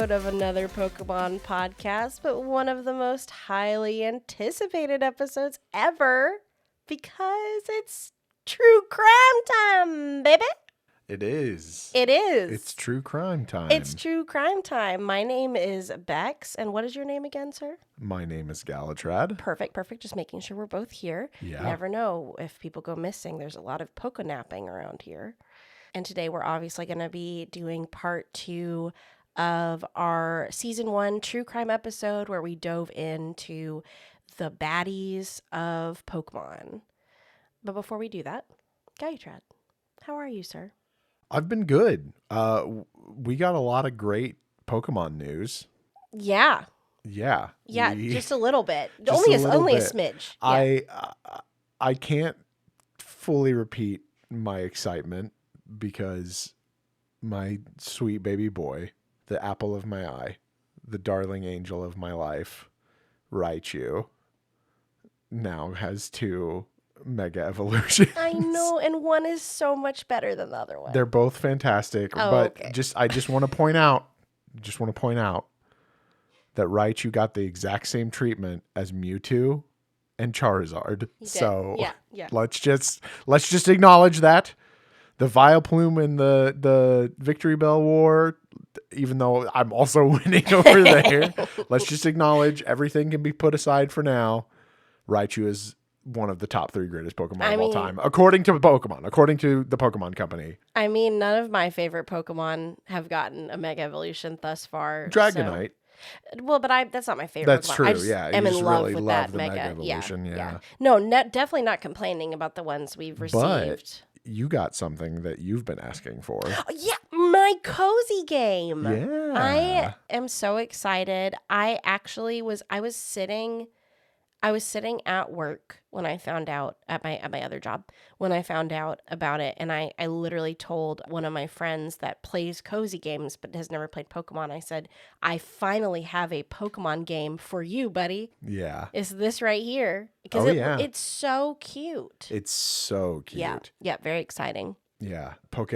episode of Another Pokemon Podcast, but one of the most highly anticipated episodes ever because it's true crime time, baby. It is. It is. It's true crime time. It's true crime time. My name is Becs, and what is your name again, sir? My name is Galatrad. Perfect. Just making sure we're both here. Yeah. You never know if people go missing. There's a lot of Pokenapping around here. And today we're obviously going to be doing part 2 of our season 1 true crime episode where we dove into the baddies of Pokemon. But before we do that, Guytrad, how are you, sir? I've been good. We got a lot of great Pokemon news. Yeah. Yeah. Just a little bit. Just only a a smidge. Yeah. I can't fully repeat my excitement because my sweet baby boy, the apple of my eye, the darling angel of my life, Raichu, now has 2 Mega Evolutions. I know, and one is so much better than the other one. They're both fantastic, but okay. I just want to point out that Raichu got the exact same treatment as Mewtwo and Charizard. So yeah. let's just acknowledge that. The Vileplume and the Victory Bell War, even though I'm also winning over there, let's just acknowledge everything can be put aside for now. Raichu is one of the top 3 greatest Pokemon of all time, according to the Pokemon Company. I mean, none of my favorite Pokemon have gotten a Mega Evolution thus far. Dragonite. So. Well, but that's not my favorite. That's Pokemon. true. I just am in love really with love that Mega Evolution. Yeah. No, definitely not complaining about the ones we've received. But you got something that you've been asking for. Yeah, my cozy game. Yeah. I am so excited. I was sitting at work when I found out at my other job when I found out about it, and I literally told one of my friends that plays cozy games but has never played Pokemon. I said, I finally have a Pokemon game for you, buddy. Yeah. It's this right here because it's so cute. It's so cute. Yeah, very exciting. Yeah. Poke,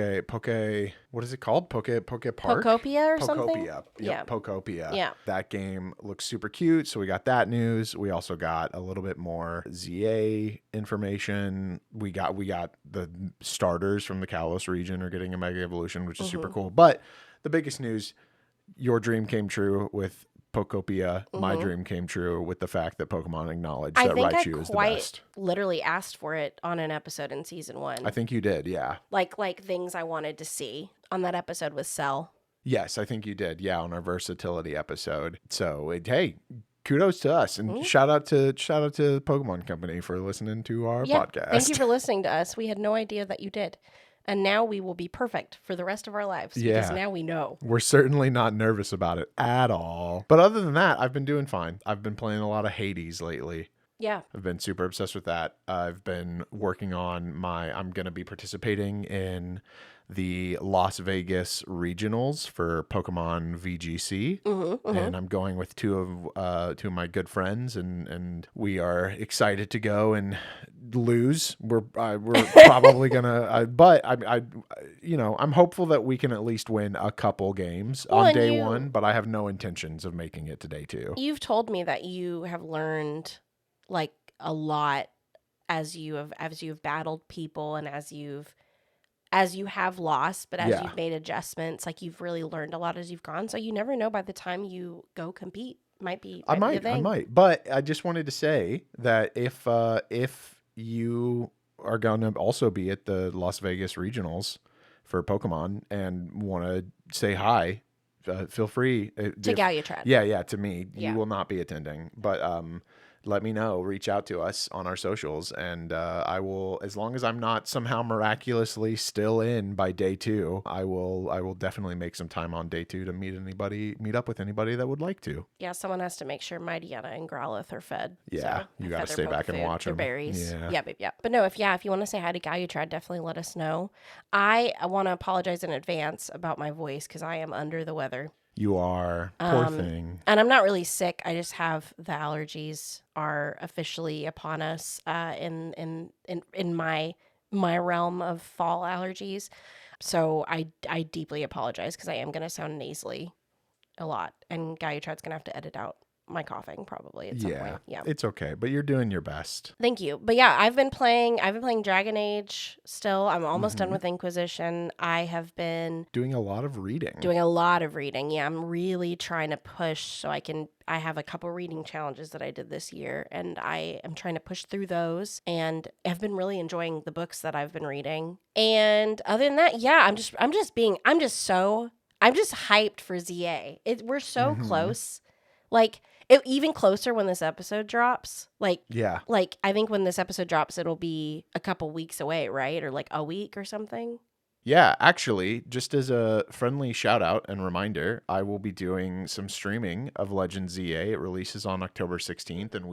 what is it called? Poke Park? Pokopia or something? Yep, Yeah. Pokopia. Yeah. That game looks super cute. So we got that news. We also got a little bit more ZA information. We got the starters from the Kalos region are getting a Mega Evolution, which is super cool. But the biggest news, your dream came true with Pokopia. My dream came true with the fact that Pokemon acknowledged that Raichu is the best. Literally asked for it on an episode in season 1. I think you did, yeah. Like things I wanted to see on that episode with Cell. Yes, I think you did. Yeah, on our versatility episode. So, hey, kudos to us and shout out to Pokemon Company for listening to our podcast. Thank you for listening to us. We had no idea that you did. And now we will be perfect for the rest of our lives because now we know. We're certainly not nervous about it at all. But other than that, I've been doing fine. I've been playing a lot of Hades lately. Yeah. I've been super obsessed with that. I've been working on I'm going to be participating in the Las Vegas regionals for Pokemon VGC. And I'm going with two of my good friends and we are excited to go and lose. We're probably gonna but I'm hopeful that we can at least win a couple games on day 1, but I have no intentions of making it to day 2. You've told me that you have learned like a lot as you've battled people and as you have lost, but as you've made adjustments, like you've really learned a lot as you've gone. So you never know by the time you go compete. I might. But I just wanted to say that if you are going to also be at the Las Vegas regionals for Pokemon and want to say hi, feel free to Guytrad. Yeah, to me. You will not be attending, but let me know. Reach out to us on our socials, and I will, as long as I'm not somehow miraculously still in by day 2, I will definitely make some time on day 2 to meet up with anybody that would like to. Yeah, someone has to make sure Mightyena and Growlithe are fed. Yeah, so you got to stay back and watch them. Berries. Yeah. But no, if you want to say hi to Guytrad, definitely let us know. I want to apologize in advance about my voice because I am under the weather. You are. Poor thing. And I'm not really sick. I just have the allergies are officially upon us in my realm of fall allergies. So I deeply apologize because I am going to sound nasally a lot. And Guyutrad's going to have to edit out my coughing probably at some point. Yeah. It's okay, but you're doing your best. Thank you. But yeah, I've been playing Dragon Age still. I'm almost done with Inquisition. I have been doing a lot of reading. Yeah, I'm really trying to push so I have a couple reading challenges that I did this year, and I am trying to push through those, and I've been really enjoying the books that I've been reading. And other than that, yeah, I'm just hyped for ZA. We're so close. Like, even closer when this episode drops. Like, I think when this episode drops, it'll be a couple weeks away, right? Or like a week or something. Yeah, actually, just as a friendly shout out and reminder, I will be doing some streaming of Legend ZA. It releases on October 16th, and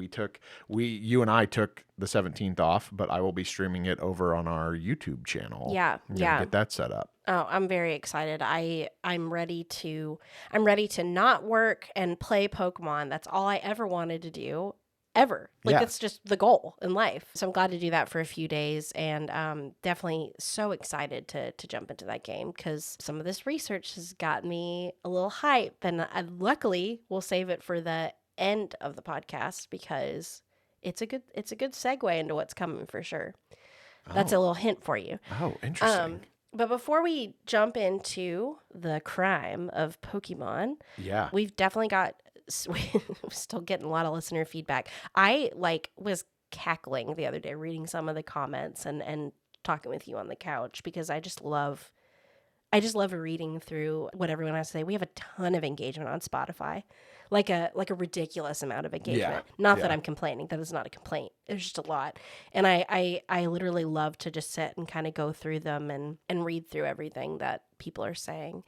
you and I took the 17th off, but I will be streaming it over on our YouTube channel. Yeah. Get that set up. Oh, I'm very excited. I'm ready to not work and play Pokemon. That's all I ever wanted to do. Ever. That's just the goal in life. So I'm glad to do that for a few days, and definitely so excited to jump into that game because some of this research has got me a little hype, and luckily we'll save it for the end of the podcast because it's a good segue into what's coming for sure. That's a little hint for you. Oh, interesting. But before we jump into the crime of Pokemon, we've definitely got. We're still getting a lot of listener feedback. I was cackling the other day reading some of the comments and talking with you on the couch because I just love reading through what everyone has to say. We have a ton of engagement on Spotify, like a ridiculous amount of engagement. Not that I'm complaining. That is not a complaint. There's just a lot. And I literally love to just sit and kind of go through them and read through everything that people are saying.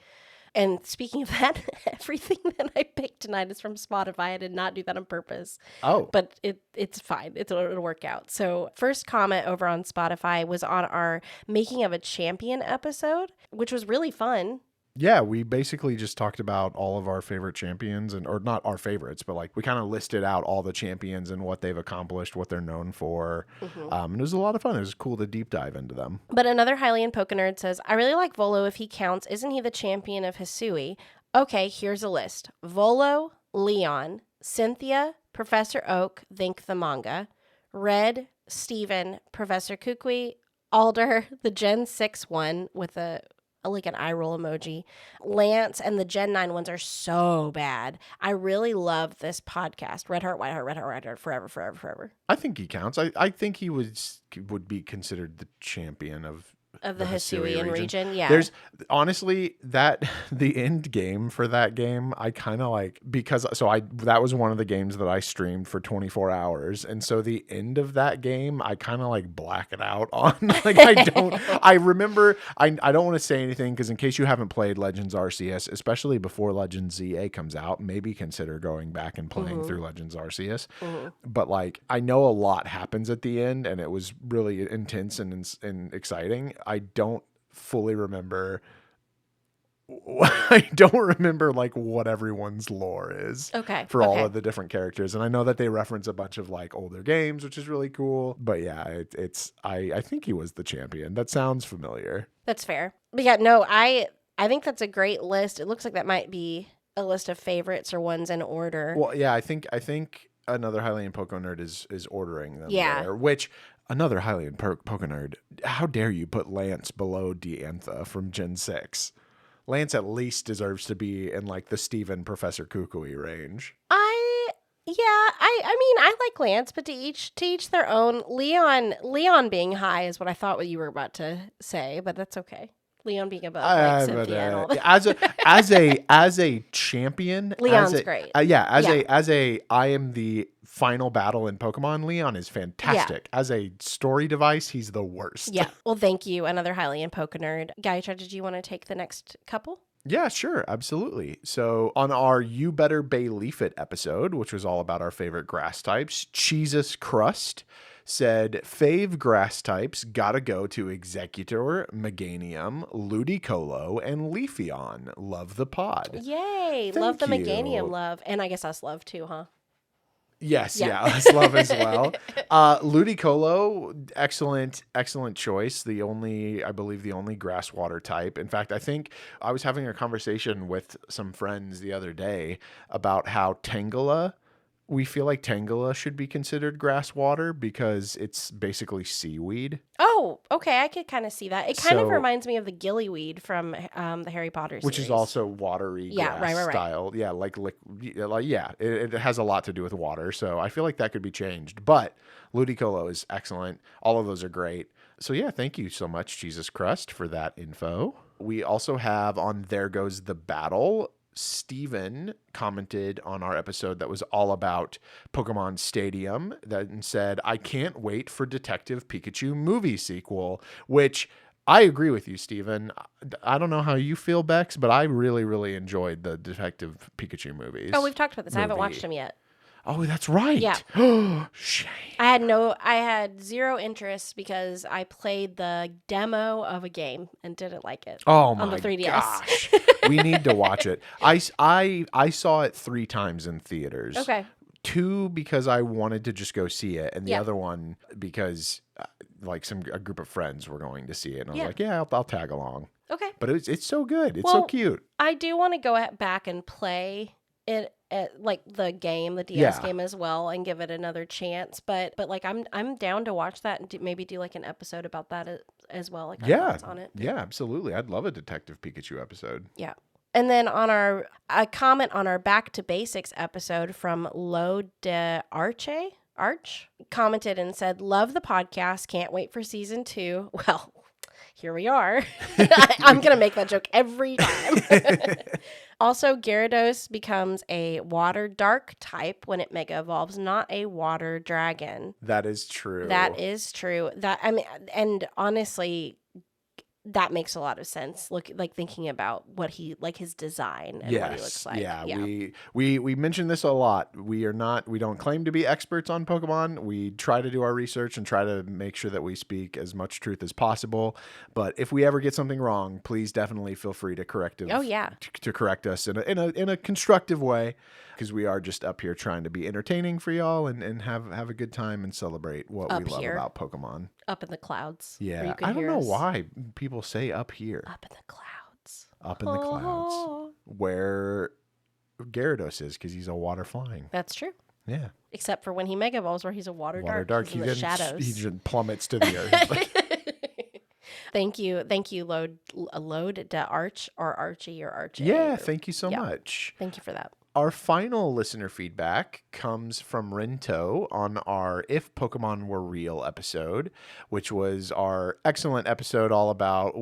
And speaking of that, everything that I picked tonight is from Spotify. I did not do that on purpose. Oh. But it's fine. It'll work out. So first comment over on Spotify was on our Making of a Champion episode, which was really fun. Yeah, we basically just talked about all of our favorite champions, or not our favorites, but we kind of listed out all the champions and what they've accomplished, what they're known for. And it was a lot of fun. It was cool to deep dive into them. But another Hylian Pokenerd says, I really like Volo if he counts. Isn't he the champion of Hisui? Okay, here's a list. Volo, Leon, Cynthia, Professor Oak, think the manga, Red, Steven, Professor Kukui, Alder, the Gen 6 one with an eye roll emoji. Lance and the Gen 9 ones are so bad. I really love this podcast. Red Heart, White Heart, Red Heart, White Heart, forever, forever, forever. I think he counts. I think he would be considered the champion of the Hisuian region. Yeah. There's honestly the end game for that game, I kind of that was one of the games that I streamed for 24 hours. And so the end of that game, I kind of black it out on. I remember, I don't want to say anything because in case you haven't played Legends Arceus, especially before Legends ZA comes out, maybe consider going back and playing through Legends Arceus. But I know a lot happens at the end and it was really intense and exciting. I don't fully remember. I don't remember what everyone's lore is for all of the different characters. And I know that they reference a bunch of older games, which is really cool. But yeah, I think he was the champion. That sounds familiar. That's fair. But yeah, no, I think that's a great list. It looks like that might be a list of favorites or ones in order. Well, yeah, I think another Hylian Pokenerd is ordering them. Yeah. There, which another Hylian Pokenerd, how dare you put Lance below Diantha from Gen 6? Lance at least deserves to be in the Steven Professor Kukui range. I mean, I like Lance, but to each their own. Leon being high is what I thought what you were about to say, but that's okay. Leon being above Cynthia and all that. as a champion, Leon's great. As I am the final battle in Pokemon. Leon is fantastic. As a story device, he's the worst. Yeah. Well, thank you. Another Hylian Pokenerd. Guyutra, did you want to take the next couple? Yeah, sure. Absolutely. So on our You Better Bayleaf It episode, which was all about our favorite grass types, Jesus Crust said, fave grass types gotta go to Executor, Meganium, Ludicolo, and Leafeon. Love the pod. Yay. Thank love the you. Meganium love. And I guess us love too, huh? Yes, Yeah. yeah, Slove as well. Ludicolo, excellent choice. I believe the only grass water type. In fact, I think I was having a conversation with some friends the other day about how Tangela, we feel like Tangela should be considered grass water because it's basically seaweed. Oh, okay. I could kind of see that. It kind of So- reminds me of the gillyweed from the Harry Potter series. Which is also watery Yeah, grass right. style. Yeah, it has a lot to do with water. So I feel like that could be changed. But Ludicolo is excellent. All of those are great. So yeah, thank you so much, Jesus Crust, for that info. We also have on There Goes the Battle. Steven commented on our episode that was all about Pokemon Stadium and said, I can't wait for Detective Pikachu movie sequel, which I agree with you, Steven. I don't know how you feel, Becs, but I really, really enjoyed the Detective Pikachu movies. Oh, we've talked about this. I haven't movie. watched them yet. Oh, that's right. Yeah. Shame. I had zero interest because I played the demo of a game and didn't like it. Oh my on the 3DS. gosh. We need to watch it. I saw it 3 times in theaters. Okay. 2 because I wanted to just go see it, and the Yeah. other one because a group of friends were going to see it, and I was Yeah. like, yeah, I'll tag along. Okay. But it's so good. It's so Well, cute. I do want to go back and play it like the game, the DS Yeah. game as well, and give it another chance. But like I'm down to watch that and maybe do like an episode about that as well. Like our Yeah. thoughts on it. Yeah, absolutely. I'd love a Detective Pikachu episode. Yeah. And then on a comment on our Back to Basics episode from Lo de Arch commented and said, love the podcast. Can't wait for season 2. Well, here we are. I'm going to make that joke every time. Also, Gyarados becomes a water dark type when it mega evolves, not a water dragon. That is true. That is true. And honestly, that makes a lot of sense. Thinking about what his design and what he looks like. Yeah. We mention this a lot. We don't claim to be experts on Pokemon. We try to do our research and try to make sure that we speak as much truth as possible. But if we ever get something wrong, please definitely feel free to correct it. Oh yeah. To correct us in a constructive way, because we are just up here trying to be entertaining for y'all and have a good time and celebrate what we love about Pokemon. Up in the clouds. Yeah. I don't know why people say up here. Up in the clouds. Up in the clouds. Where Gyarados is, because he's a water flying. That's true. Yeah. Except for when he mega evolves, where he's a water dark. He's in the shadows. He just plummets to the earth. Thank you, Load to Arch or Archie or Archie. Yeah, thank you so much. Thank you for that. Our final listener feedback comes from Rento on our If Pokemon Were Real episode, which was our excellent episode all about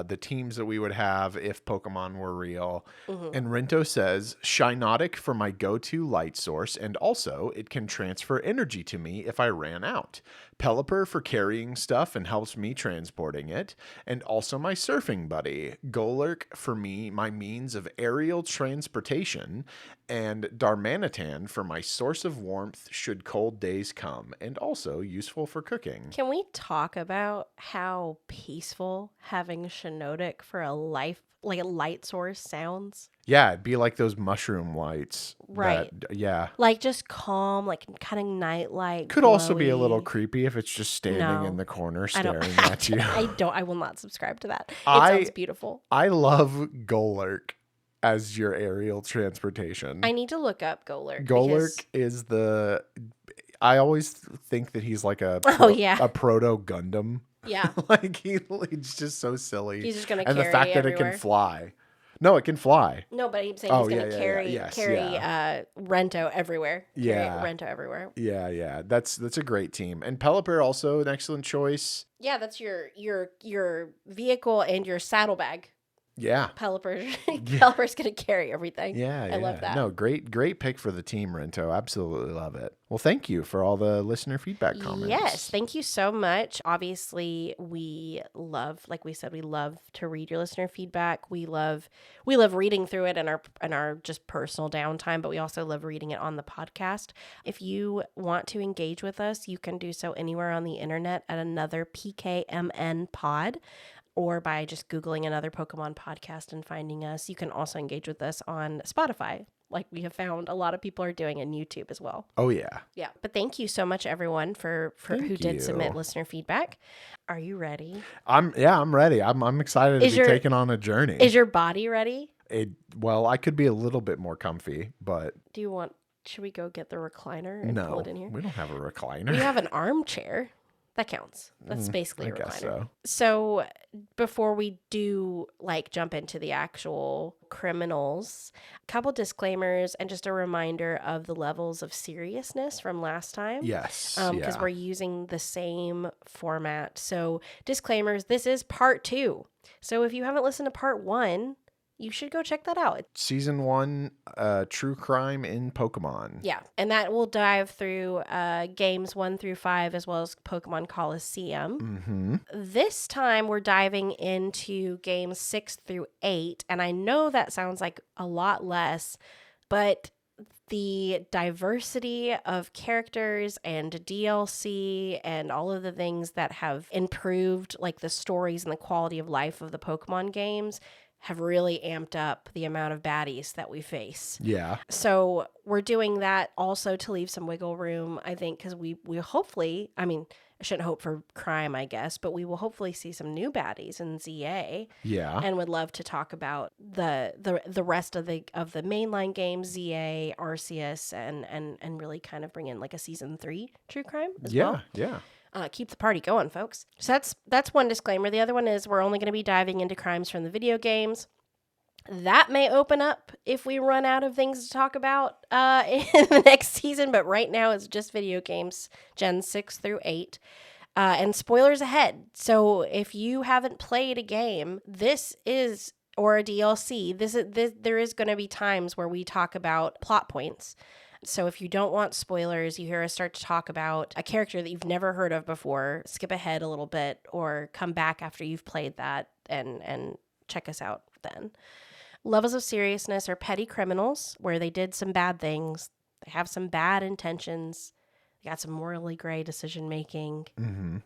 the teams that we would have if Pokemon were real. Mm-hmm. And Rento says, Shynotic for my go-to light source, and also it can transfer energy to me if I ran out. Pelipper for carrying stuff and helps me transporting it, and also my surfing buddy. Golurk for me, my means of aerial transportation, and Darmanitan for my source of warmth should cold days come, and also useful for cooking. Can we talk about how peaceful having Shynotic for a light source sounds? Yeah, it'd be like those mushroom lights. Right. Yeah. Like just calm, like kind of nightlight. Could glowy. also be a little creepy if it's just standing in the corner staring at you. I will not subscribe to that. It sounds beautiful. I love Golurk as your aerial transportation. I need to look up Golurk. Golurk is I always think that he's like a proto Gundam. Yeah. Like he's just so silly. He's just gonna and carry the fact that it can fly. No, it can fly. No, but I'm saying he's gonna carry Rento everywhere. Rento everywhere. Yeah. That's a great team. And Pelipper also an excellent choice. Yeah, that's your vehicle and your saddlebag. Yeah. Pelipper's gonna carry everything. Yeah. I love that. No, great pick for the team, Rento. Absolutely love it. Well, thank you for all the listener feedback comments. Yes, thank you so much. Obviously, like we said, we love to read your listener feedback. We love reading through it in our just personal downtime, but we also love reading it on the podcast. If you want to engage with us, you can do so anywhere on the internet at Another PKMN Pod, or by just Googling Another Pokemon Podcast and finding us. You can also engage with us on Spotify, like we have found a lot of people are doing in YouTube as well. Oh, yeah. Yeah. But thank you so much, everyone, for who did submit listener feedback. Are you ready? I'm ready. I'm excited to be taken on a journey. Is your body ready? Well, I could be a little bit more comfy, but... Should we go get the recliner and pull it in here? We don't have a recliner. We have an armchair. That counts. That's basically a recliner. Guess so before we do jump into the actual criminals, a couple disclaimers and just a reminder of the levels of seriousness from last time. Yes. Because we're using the same format. So disclaimers, this is part 2. So if you haven't listened to part 1, you should go check that out. Season 1, True Crime in Pokemon. Yeah, and that will dive through games 1 through 5 as well as Pokemon Coliseum. Mm-hmm. This time we're diving into games 6 through 8, and I know that sounds like a lot less, but the diversity of characters and DLC and all of the things that have improved the stories and the quality of life of the Pokemon games have really amped up the amount of baddies that we face. Yeah. So we're doing that also to leave some wiggle room, I think, because we hopefully, I shouldn't hope for crime, I guess, but we will hopefully see some new baddies in ZA. Yeah. And would love to talk about the rest of the mainline games, ZA, Arceus, and really kind of bring in a season 3 true crime as well. Yeah. Keep the party going, folks. So that's one disclaimer. The other one is we're only going to be diving into crimes from the video games. That may open up if we run out of things to talk about in the next season, but right now it's just video games, Gen 6 through 8. And spoilers ahead. So if you haven't played a game, or a DLC, there is going to be times where we talk about plot points. So if you don't want spoilers, you hear us start to talk about a character that you've never heard of before, skip ahead a little bit or come back after you've played that and check us out then. Levels of seriousness are petty criminals, where they did some bad things. They have some bad intentions. They got some morally gray decision making. Mm-hmm.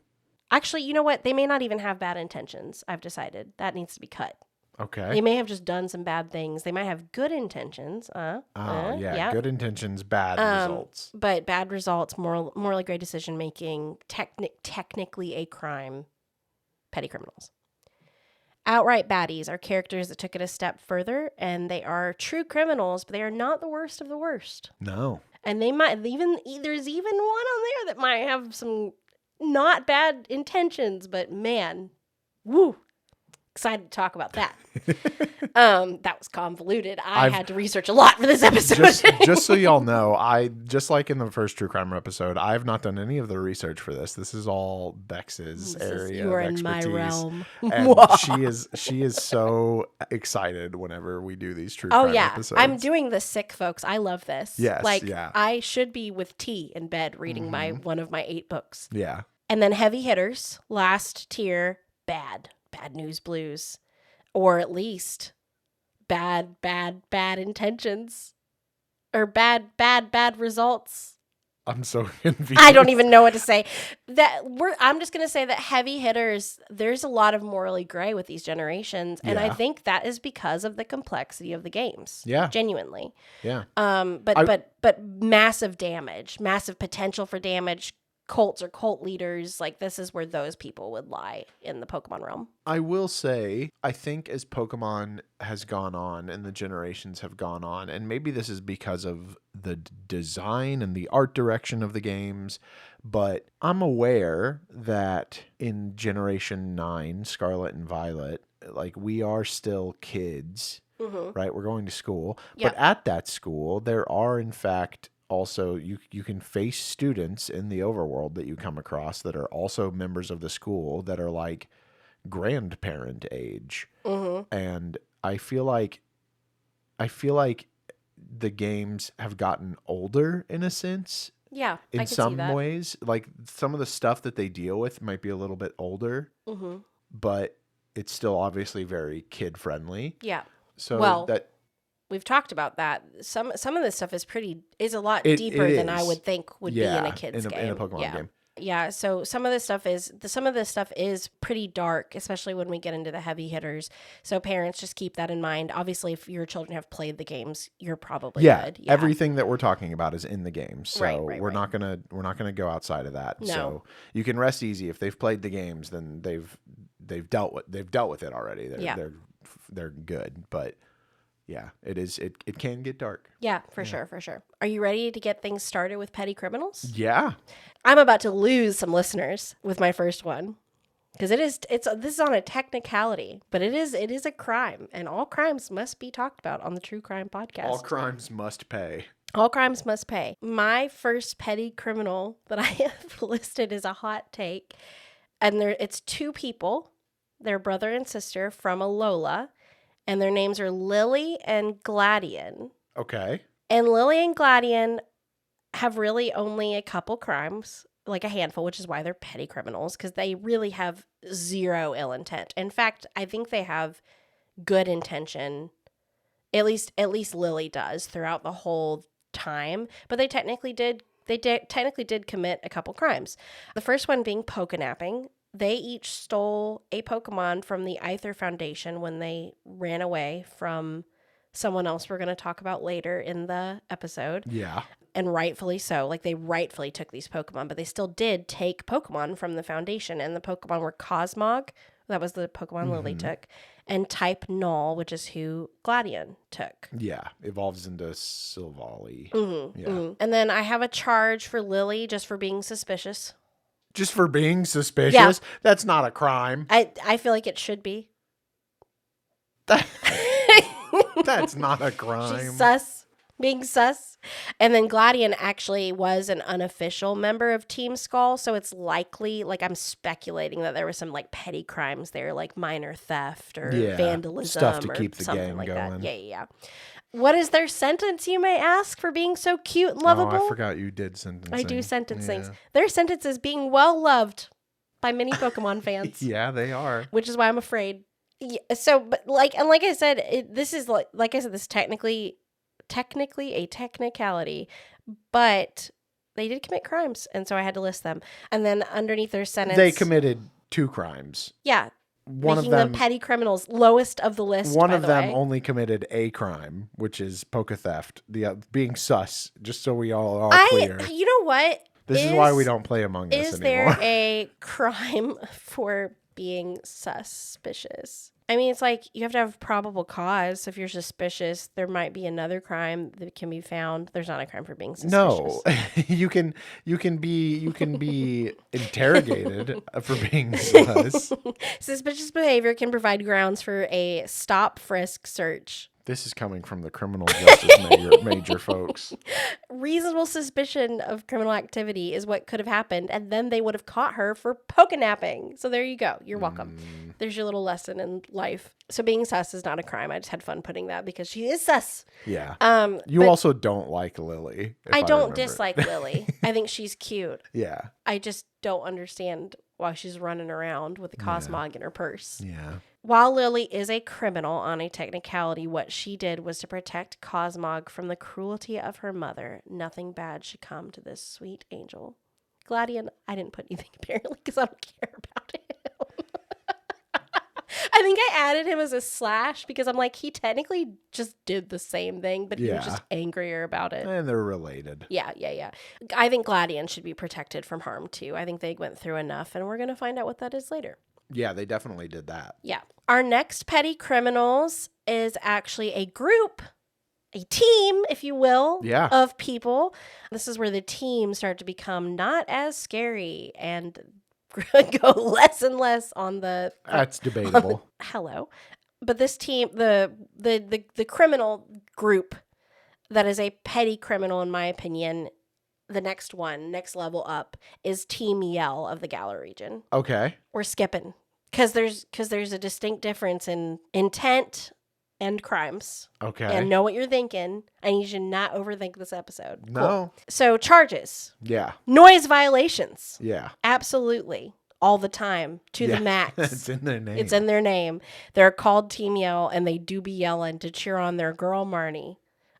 Actually, you know what? They may not even have bad intentions. I've decided that needs to be cut. Okay. They may have just done some bad things. They might have good intentions. Good intentions, bad results. But bad results, morally gray decision making, technically a crime, petty criminals. Outright baddies are characters that took it a step further, and they are true criminals, but they are not the worst of the worst. No. And they might there's even one on there that might have some not bad intentions, but man, woo. Excited to talk about that. That was convoluted. I had to research a lot for this episode. Just so y'all know, just like in the first True Crime episode, I have not done any of the research for this. This is all Bex's area you are of in my realm. And she is so excited whenever we do these True Crime episodes. I'm doing this sick, folks. I love this. Yes, I should be with tea in bed reading one of my 8 books. Yeah. And then heavy hitters, last tier, bad news blues, or at least bad intentions, or bad results. I'm so confused. I don't even know what to say. I'm just going to say that heavy hitters, there's a lot of morally gray with these generations, and I think that is because of the complexity of the games. Yeah. Genuinely. Yeah. But massive damage, massive potential for damage, cults or cult leaders, this is where those people would lie in the Pokemon realm. I will say, I think as Pokemon has gone on and the generations have gone on, and maybe this is because of the design and the art direction of the games, but I'm aware that in Generation 9, Scarlet and Violet, we are still kids, right? We're going to school. Yep. But at that school, there are, in fact, also, you can face students in the overworld that you come across that are also members of the school that are grandparent age. And I feel like the games have gotten older in a sense. Yeah, in I can some see that. ways, some of the stuff that they deal with might be a little bit older, but it's still obviously very kid friendly. Yeah. So we've talked about that. Some of this stuff is a lot deeper than I would think would be in a kid's game. In a Pokemon game. Yeah, so some of this stuff is pretty dark, especially when we get into the heavy hitters. So parents, just keep that in mind. Obviously, if your children have played the games, you're probably good. Yeah, everything that we're talking about is in the game, so Right. we're not gonna go outside of that. No. So you can rest easy. If they've played the games, then they've dealt with it already. They're good, but. Yeah, it can get dark. Yeah, for sure. Are you ready to get things started with petty criminals? Yeah. I'm about to lose some listeners with my first one because this is on a technicality, but it is a crime, and all crimes must be talked about on the True Crime Podcast. All crimes must pay. All crimes must pay. My first petty criminal that I have listed is a hot take, and it's two people. They're brother and sister from Alola. And their names are Lily and Gladian. Okay. And Lily and Gladian have really only a couple crimes, like a handful, which is why they're petty criminals, because they really have zero ill intent. In fact, I think they have good intention. At least Lily does throughout the whole time. But they technically did commit a couple crimes. The first one being Pokénapping. They each stole a Pokemon from the Aether Foundation when they ran away from someone else we're going to talk about later in the episode. Yeah. And rightfully so. Like, they rightfully took these Pokemon, but they still did take Pokemon from the Foundation. And the Pokemon were Cosmog. That was the Pokemon Lily took. And Type Null, which is who Gladian took. Yeah. Evolves into Silvally. And then I have a charge for Lily just for being suspicious. Just for being suspicious? Yeah. That's not a crime. I feel like it should be. That's not a crime. She's sus. Being sus. And then Gladian actually was an unofficial member of Team Skull, so it's likely, like, I'm speculating that there was some, like, petty crimes there, like minor theft or vandalism stuff to or keep the something gang like going. that. Yeah. What is their sentence, you may ask, for being so cute and lovable? Oh, I forgot you did sentencing. I do sentence things. Their sentence is being well loved by many Pokemon fans. Yeah, they are. Which is why I'm afraid. Yeah, so, but like I said, this is like I said, this is technically a technicality, but they did commit crimes, and so I had to list them. And then underneath their sentence, they committed 2 crimes. Yeah. One making of them them petty criminals, lowest of the list. One by of the them way. only committed a crime, which is Poke theft. The being sus, just so we all are clear. You know what? This is why we don't play Among Us Is anymore. there a crime for being suspicious? I mean, it's like you have to have probable cause. So if you're suspicious, there might be another crime that can be found. There's not a crime for being suspicious. No, you can be interrogated for being sus. Suspicious behavior can provide grounds for a stop, frisk, search. This is coming from the criminal justice major folks. Reasonable suspicion of criminal activity is what could have happened, and then they would have caught her for Pokénapping. So there you go. You're welcome. There's your little lesson in life. So being sus is not a crime. I just had fun putting that because she is sus. Yeah. You also don't like Lily. I don't dislike Lily. I think she's cute. Yeah. I just don't understand why she's running around with a Cosmog in her purse. Yeah. While Lily is a criminal on a technicality, what she did was to protect Cosmog from the cruelty of her mother. Nothing bad should come to this sweet angel. Gladian, I didn't put anything apparently because I don't care about him. I think I added him as a slash because I'm like, he technically just did the same thing, but he was just angrier about it. And they're related. Yeah. I think Gladian should be protected from harm too. I think they went through enough, and we're going to find out what that is later. Yeah, they definitely did that. Yeah. Our next petty criminals is actually a group, a team, if you will, of people. This is where the teams start to become not as scary and go less and less on the... That's debatable. Hello. But this team, the criminal group that is a petty criminal, in my opinion, the next level up is Team Yell of the Galar region. Okay. We're skipping because there's a distinct difference in intent and crimes. Okay. And know what you're thinking. I need you to not overthink this episode. No. Cool. So charges. Yeah. Noise violations. Yeah. Absolutely. All the time. To the max. It's in their name. It's in their name. They're called Team Yell, and they do be yelling to cheer on their girl Marnie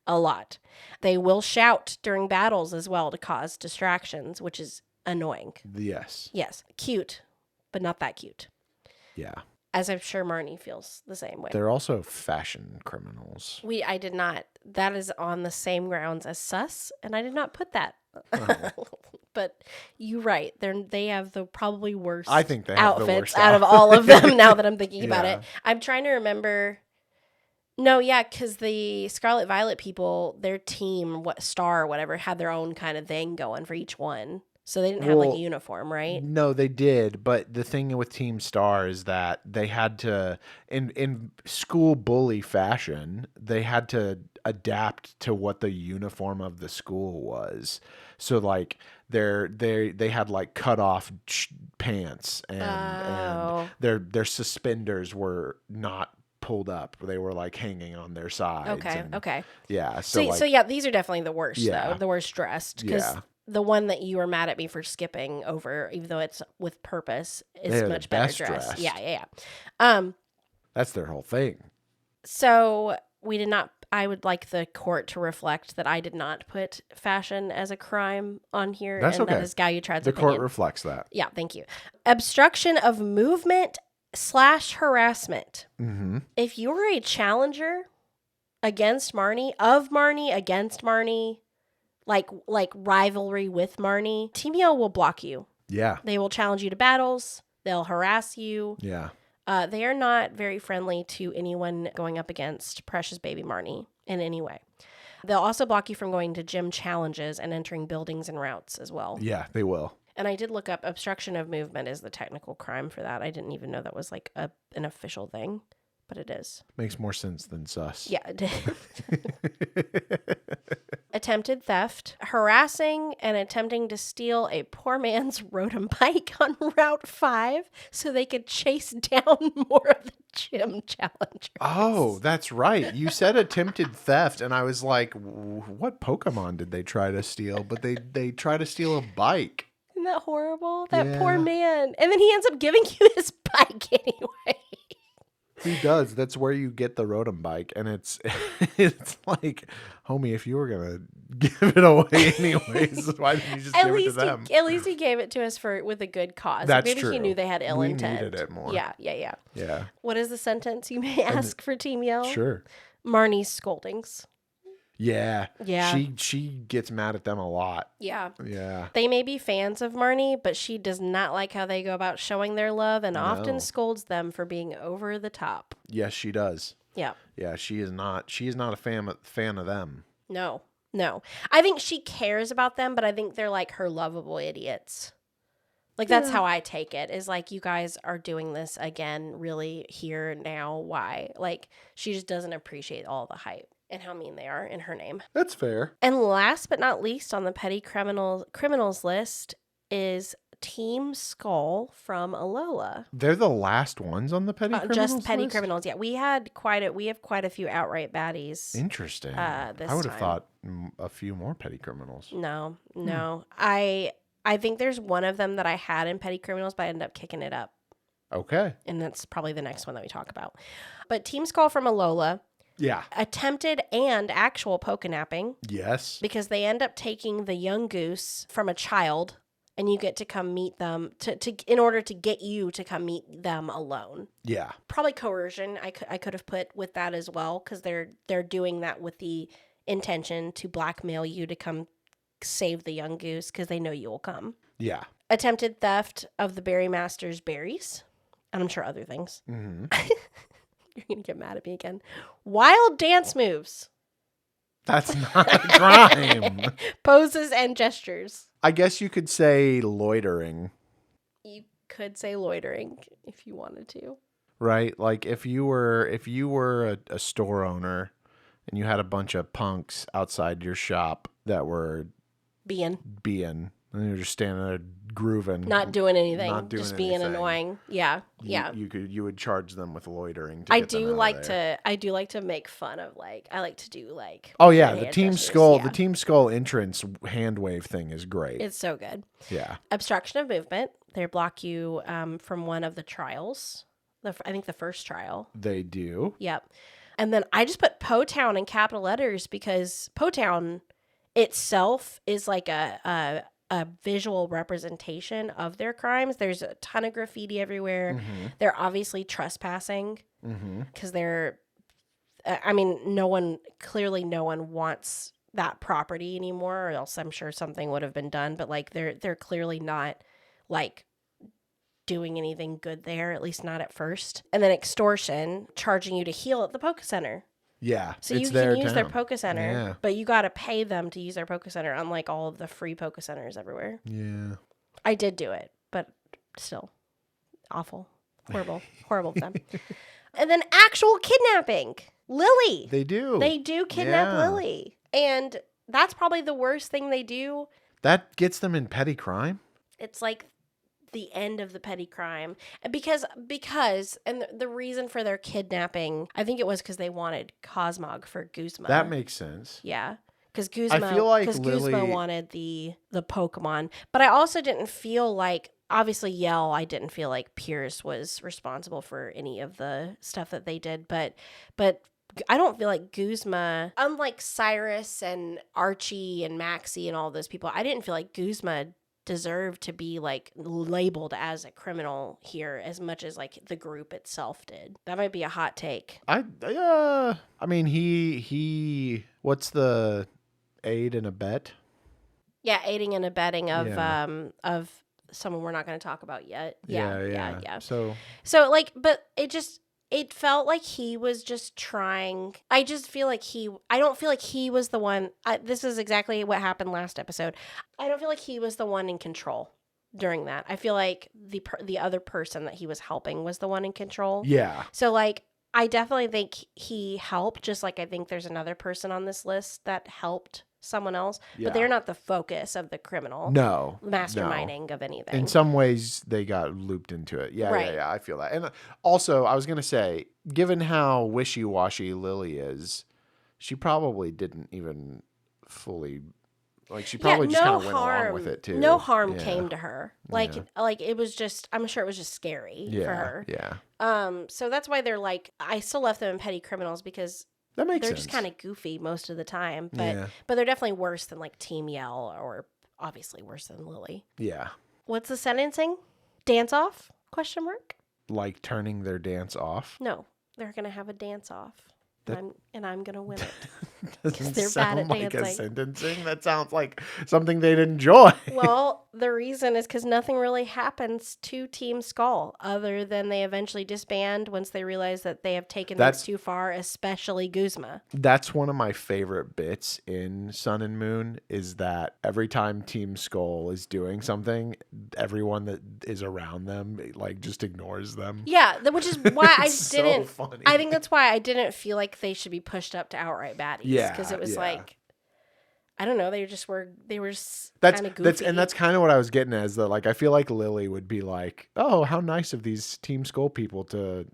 a lot. They will shout during battles as well to cause distractions, which is annoying. Yes. Yes. Cute, but not that cute. Yeah. As I'm sure Marnie feels the same way. They're also fashion criminals. I did not. That is on the same grounds as sus, and I did not put that. Oh. But you're right. They have the probably worst I think they have the outfits worst out of all of them now that I'm thinking about it. I'm trying to remember. No, yeah, because the Scarlet Violet people, their team, Star or whatever, had their own kind of thing going for each one. So they didn't have like a uniform, right? No, they did. But the thing with Team Star is that they had to, in school bully fashion, they had to adapt to what the uniform of the school was. So like they had like cut off pants and their suspenders were not pulled up. They were like hanging on their sides. Okay. Yeah. So yeah, these are definitely the worst though. The worst dressed. Because the one that you were mad at me for skipping over, even though it's with purpose, is much better dressed. Yeah. That's their whole thing. So we did not. I would like the court to reflect that I did not put fashion as a crime on here. That's okay. That is Galutrad's The opinion. court reflects that. Yeah, thank you. Obstruction of movement / harassment. Mm-hmm. If you were a challenger against Marnie, against Marnie, like rivalry with Marnie, Team Yell will block you. Yeah. They will challenge you to battles. They'll harass you. Yeah. They are not very friendly to anyone going up against Precious Baby Marnie in any way. They'll also block you from going to gym challenges and entering buildings and routes as well. Yeah, they will. And I did look up obstruction of movement is the technical crime for that. I didn't even know that was like an official thing, but it is. Makes more sense than sus. Yeah, it did. Attempted theft, harassing and attempting to steal a poor man's Rotom bike on Route 5 so they could chase down more of the gym challengers. Oh, that's right. You said attempted theft, and I was like, what Pokemon did they try to steal? But they try to steal a bike. Isn't that horrible? That poor man. And then he ends up giving you his bike anyway. He does. That's where you get the Rotom bike, and it's like, homie, if you were gonna give it away anyways, why didn't you just give it to them? At least he gave it to us with a good cause. That's Maybe true. He knew they had ill intent. We needed it more. Yeah. What is the sentence you may ask for Team Yell? Sure. Marnie's scoldings. Yeah. Yeah. She gets mad at them a lot. Yeah. Yeah. They may be fans of Marnie, but she does not like how they go about showing their love and often scolds them for being over the top. Yes, she does. Yeah. Yeah, she is not a fan of them. No. I think she cares about them, but I think they're like her lovable idiots. Like that's how I take it, is like, you guys are doing this again, really here now. Why? Like she just doesn't appreciate all the hype and how mean they are in her name. That's fair. And last but not least on the petty criminals list is Team Skull from Alola. They're the last ones on the petty criminals just petty list? criminals. Yeah, we have quite a few outright baddies. Interesting. I would have thought a few more petty criminals. No. I think there's one of them that I had in petty criminals, but I ended up kicking it up. Okay. And that's probably the next one that we talk about. But Team Skull from Alola. Yeah. Attempted and actual Pokenapping. Yes. Because they end up taking the young goose from a child, and you get to come meet them in order to get you to come meet them alone. Yeah. Probably coercion. I could have put with that as well, because they're doing that with the intention to blackmail you to come save the young goose because they know you will come. Yeah. Attempted theft of the Berry Master's berries, and I'm sure other things. Mm-hmm. You're going to get mad at me again. Wild dance moves. That's not a crime. Poses and gestures. I guess you could say loitering. You could say loitering if you wanted to. Right? Like if you were a store owner and you had a bunch of punks outside your shop that were being and you're just standing there grooving, not doing anything, just being annoying. Yeah. You would charge them with loitering. I do like to make fun of, like, I like to do like, oh yeah, the Team gestures. Skull, yeah. The Team Skull entrance hand wave thing is great. It's so good. Yeah. Obstruction of movement. They block you from one of the trials. I think the first trial. They do. Yep. And then I just put Po-Town in capital letters because Po-Town itself is like a a visual representation of their crimes. There's a ton of graffiti everywhere. They're obviously trespassing because they're, I mean, no one wants that property anymore, or else I'm sure something would have been done. But like they're clearly not like doing anything good there, at least not at first. And then extortion, charging you to heal at the Poke Center. Yeah. So you can use their Poke Center, but you got to pay them to use their Poke Center, unlike all of the free Poke Centers everywhere. Yeah. I did do it, but still awful. Horrible of them. And then actual kidnapping. Lily. They do. They do kidnap Lily. And that's probably the worst thing they do. That gets them in petty crime? It's like the end of the petty crime. Because and the reason for their kidnapping, I think it was because they wanted Cosmog for Guzma. That makes sense. Yeah. Because Guzma, I feel like Guzma wanted the Pokemon. But I also didn't feel like, obviously Yell, I didn't feel like Pierce was responsible for any of the stuff that they did. But I don't feel like Guzma, unlike Cyrus and Archie and Maxie and all those people, I didn't feel like Guzma deserved to be like labeled as a criminal here as much as like the group itself did. That might be a hot take. I mean he what's the aid and abet? Yeah, aiding and abetting of someone we're not going to talk about yet. Yeah. So like, but it felt like he was just trying. I don't feel like he was the one. This is exactly what happened last episode. I don't feel like he was the one in control during that. I feel like the other person that he was helping was the one in control. Yeah. So like, I definitely think he helped, just like I think there's another person on this list that helped someone else, but they're not the focus of the criminal masterminding of anything. In some ways they got looped into it. Yeah, right. Yeah, I feel that. And also I was going to say, given how wishy-washy Lily is, she probably didn't even fully, like, she probably just kind of went along with it too. No harm came to her. Like it was just, I'm sure it was just scary for her. Yeah. So that's why they're like, I still left them in petty criminals because that makes they're sense. just kind of goofy most of the time, but they're definitely worse than like Team Yell, or obviously worse than Lily. Yeah. What's the sentencing? Dance off? ? Like turning their dance off? No, they're gonna have a dance off, and I'm gonna win it. Doesn't they're bad at like dancing. A sentencing. That sounds like something they'd enjoy. Well, the reason is because nothing really happens to Team Skull other than they eventually disband once they realize that they have taken this too far, especially Guzma. That's one of my favorite bits in Sun and Moon, is that every time Team Skull is doing something, everyone that is around them like just ignores them. Yeah, which is why I didn't. So funny. I think that's why I didn't feel like they should be pushed up to outright baddies. Yeah, because it was like, I don't know, they were kind of goofy. That's kind of what I was getting at, is that like I feel like Lily would be like, oh, how nice of these Team Skull people to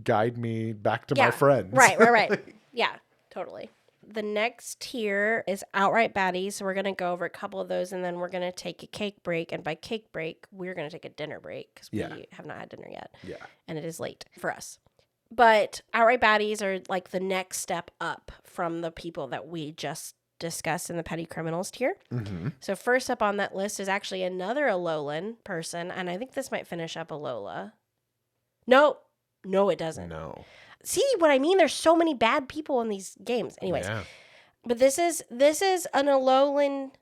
guide me back to my friends. Right. Yeah, totally. The next tier is outright baddies. So we're going to go over a couple of those, and then we're going to take a cake break. And by cake break, we're going to take a dinner break because we have not had dinner yet. Yeah. And it is late for us. But outright baddies are like the next step up from the people that we just discussed in the petty criminals tier. Mm-hmm. So first up on that list is actually another Alolan person, and I think this might finish up Alola. No, it doesn't. No. See what I mean? There's so many bad people in these games. Anyways, but this is an Alolan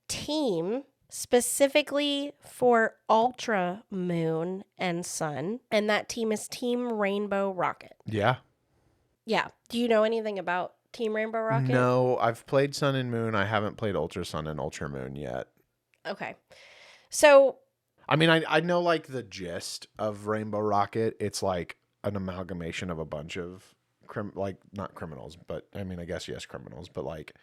team specifically for Ultra Moon and Sun, and that team is Team Rainbow Rocket. Yeah. Yeah. Do you know anything about Team Rainbow Rocket? No, I've played Sun and Moon. I haven't played Ultra Sun and Ultra Moon yet. Okay. So, I mean, I know like the gist of Rainbow Rocket. It's like an amalgamation of a bunch of not criminals, but I mean, I guess yes, criminals, but like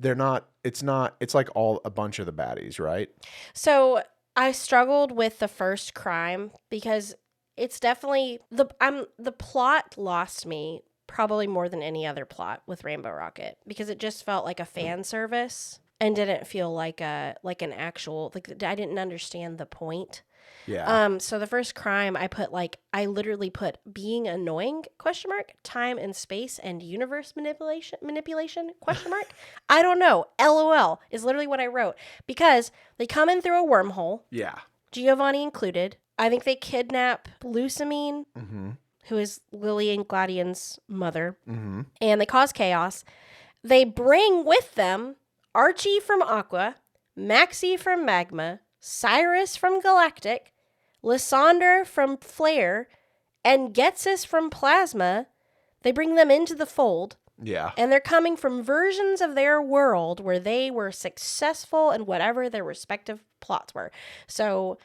it's like all a bunch of the baddies, right? So I struggled with the first crime because it's definitely the plot lost me probably more than any other plot with Rainbow Rocket, because it just felt like a fan service and didn't feel like an actual, like, I didn't understand the point. Yeah. So the first crime I literally put being annoying ? Time and space and universe manipulation ? I don't know. LOL is literally what I wrote because they come in through a wormhole. Yeah. Giovanni included. I think they kidnap Lusamine, Mm-hmm. who is Lily and Gladian's mother, Mm-hmm. and they cause chaos. They bring with them Archie from Aqua, Maxie from Magma, Cyrus from Galactic, Lysander from Flare, and Getsis from Plasma. They bring them into the fold. Yeah. And they're coming from versions of their world where they were successful in whatever their respective plots were. So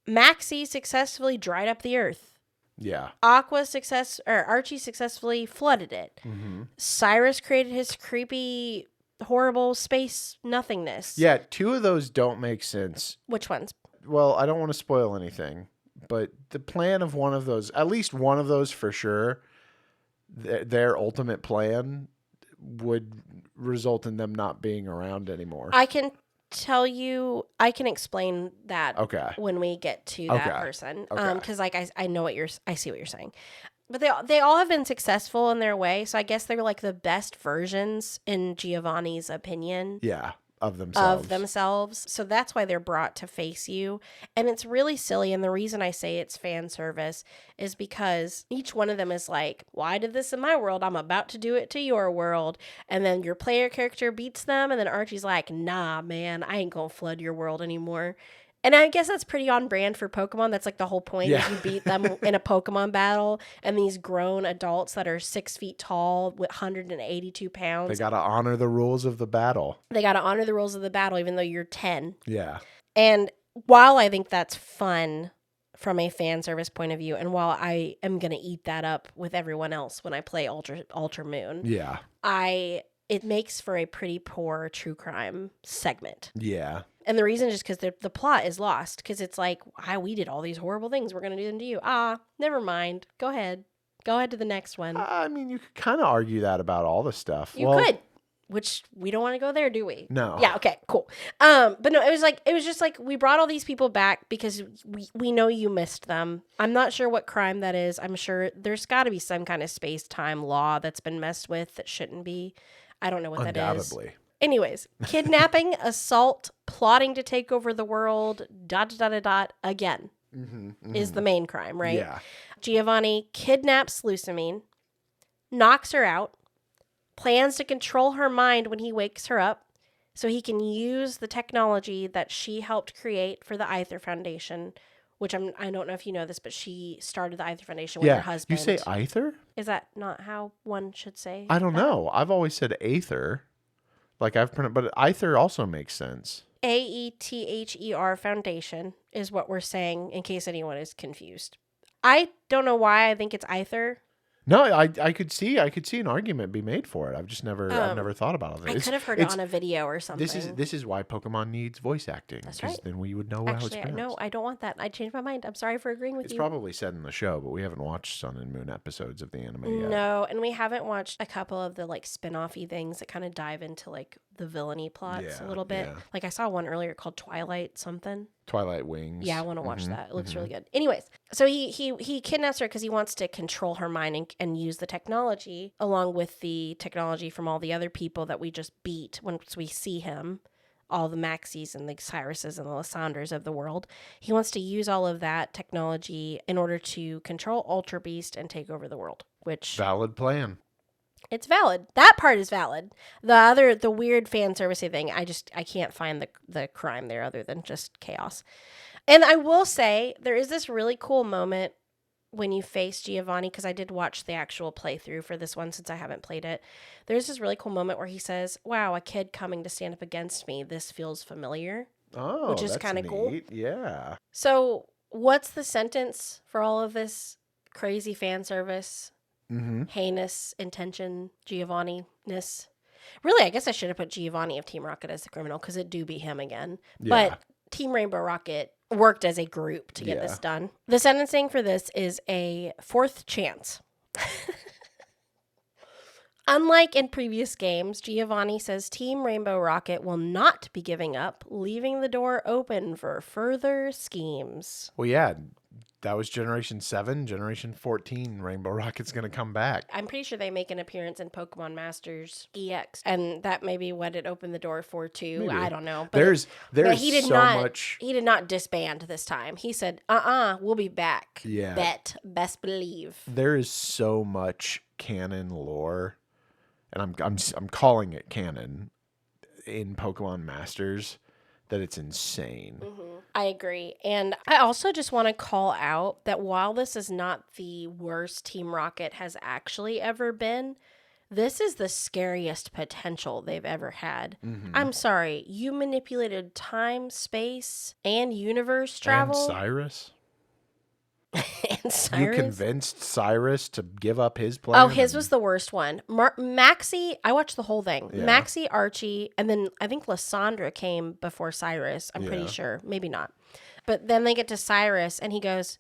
Maxie successfully dried up the earth. Yeah. Archie successfully flooded it. Mm-hmm. Cyrus created his creepy, horrible space nothingness. Yeah, 2 of those don't make sense. Which ones? Well, I don't want to spoil anything, but the plan of one of those, at least one of those for sure, their ultimate plan would result in them not being around anymore. I can explain that when we get to that person. Because I know I see what you're saying. But they all have been successful in their way, so I guess they're like the best versions in Giovanni's opinion. Yeah, of themselves. So that's why they're brought to face you. And it's really silly. And the reason I say it's fan service is because each one of them is like, well, I did this in my world. I'm about to do it to your world. And then your player character beats them. And then Archie's like, nah, man, I ain't gonna flood your world anymore. And I guess that's pretty on brand for Pokemon. That's like the whole point is you beat them in a Pokemon battle. And these grown adults that are 6 feet tall with 182 pounds. They got to honor the rules of the battle. Even though you're 10. Yeah. And while I think that's fun from a fan service point of view, and while I am going to eat that up with everyone else when I play Ultra Moon. Yeah. It makes for a pretty poor true crime segment. Yeah. And the reason is just because the plot is lost. Because it's like, we did all these horrible things. We're going to do them to you. Never mind. Go ahead. Go ahead to the next one. I mean, you could kind of argue that about all the stuff. You could. Which we don't want to go there, do we? No. Yeah, okay, cool. But no, it was just like we brought all these people back because we know you missed them. I'm not sure what crime that is. I'm sure there's got to be some kind of space-time law that's been messed with that shouldn't be. I don't know what that is. Undoubtedly. Anyways, kidnapping, assault, plotting to take over the world, ... again, is the main crime, right? Yeah. Giovanni kidnaps Lusamine, knocks her out, plans to control her mind when he wakes her up so he can use the technology that she helped create for the Aether Foundation, which I don't know if you know this, but she started the Aether Foundation with her husband. You say Aether? Is that not how one should say I don't know. I've always said Aether. Like but Aether also makes sense. AETHER Foundation is what we're saying in case anyone is confused. I don't know why I think it's Aether. No, I could see an argument be made for it. I've just never thought about it. I could have heard it on a video or something. This is why Pokemon needs voice acting. That's right. Then we would know how it's pronounced. No, I don't want that. I changed my mind. I'm sorry for agreeing with you. It's probably said in the show, but we haven't watched Sun and Moon episodes of the anime yet. No, and we haven't watched a couple of the like spin-off-y things that kind of dive into like the villainy plots a little bit. Yeah. Like I saw one earlier called Twilight something. Twilight Wings. Yeah, I want to watch that. It looks really good. Anyways, so he kidnaps her because he wants to control her mind and use the technology along with the technology from all the other people that we just beat once we see him, all the Maxies and the Cyruses and the Lysanders of the world. He wants to use all of that technology in order to control Ultra Beast and take over the world, which... Valid plan. It's valid. That part is valid. The weird fan servicey thing, I can't find the crime there other than just chaos. And I will say, there is this really cool moment when you face Giovanni, because I did watch the actual playthrough for this one since I haven't played it. There's this really cool moment where he says, wow, a kid coming to stand up against me. This feels familiar. Oh, which is kind of cool. Yeah. So what's the sentence for all of this crazy fan service? Heinous intention, Giovanni-ness. Really, I guess I should have put Giovanni of Team Rocket as the criminal because it do be him again. Yeah. But Team Rainbow Rocket worked as a group to get this done. The sentencing for this is a 4th chance. Unlike in previous games, Giovanni says Team Rainbow Rocket will not be giving up, leaving the door open for further schemes. Well, yeah, that was Generation 7. Generation 14, Rainbow Rocket's going to come back. I'm pretty sure they make an appearance in Pokemon Masters EX, and that may be what it opened the door for, too. Maybe. I don't know. There's he did so not, much. He did not disband this time. He said, we'll be back. Yeah. Best believe. There is so much canon lore, and I'm calling it canon in Pokemon Masters that it's insane. Mm-hmm. I agree. And I also just want to call out that while this is not the worst Team Rocket has actually ever been, this is the scariest potential they've ever had. Mm-hmm. I'm sorry, you manipulated time, space, and universe travel. And Cyrus? And Cyrus? You convinced Cyrus to give up his plan? Oh, his was the worst one. Maxie, I watched the whole thing. Yeah. Maxie, Archie, and then I think Lysandra came before Cyrus. I'm pretty Yeah. sure. Maybe not. But then they get to Cyrus, and he goes,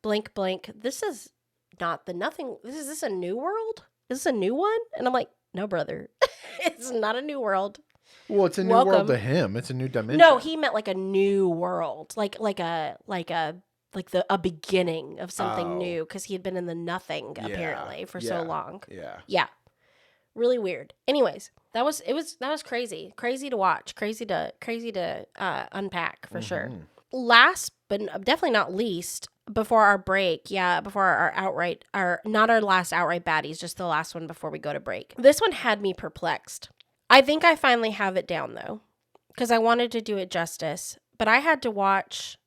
blink, blink. This is not the nothing. Is this a new world? Is this a new one? And I'm like, no, brother. It's not a new world. Well, it's a new world to him. It's a new dimension. No, he meant like a new world. Like a beginning of something new, because he had been in the nothing apparently for so long. Yeah, really weird. Anyways, that was crazy to watch, crazy to unpack for sure. Last but definitely not least, before our break, before our not our last outright baddies, just the last one before we go to break. This one had me perplexed. I think I finally have it down though, because I wanted to do it justice, but I had to watch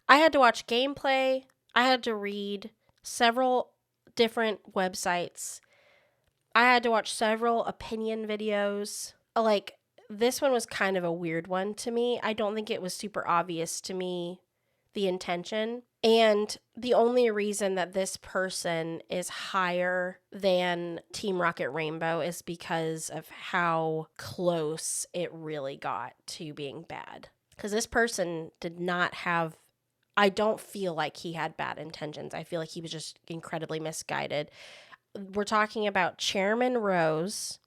gameplay. I had to read several different websites. I had to watch several opinion videos. Like, this one was kind of a weird one to me. I don't think it was super obvious to me, the intention. And the only reason that this person is higher than Team Rocket Rainbow is because of how close it really got to being bad. Because this person did not have... I don't feel like he had bad intentions. I feel like he was just incredibly misguided. We're talking about Chairman Rose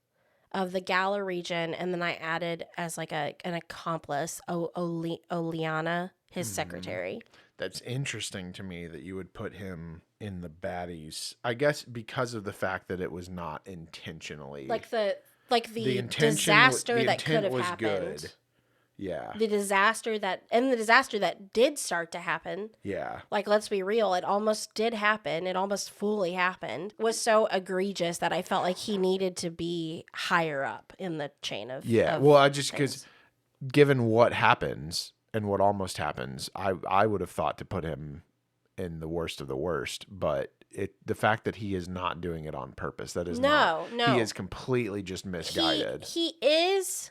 of the Gala region, and then I added as like an accomplice, Oleana, his secretary. That's interesting to me that you would put him in the baddies. I guess because of the fact that it was not intentionally. The disaster that could have was happened. Good. Yeah. The disaster that did start to happen. Yeah. Like, let's be real, it almost did happen. It almost fully happened. Was so egregious that I felt like he needed to be higher up in the chain of because given what happens and what almost happens, I would have thought to put him in the worst of the worst, but the fact that he is not doing it on purpose, that is no. He is completely just misguided. He is...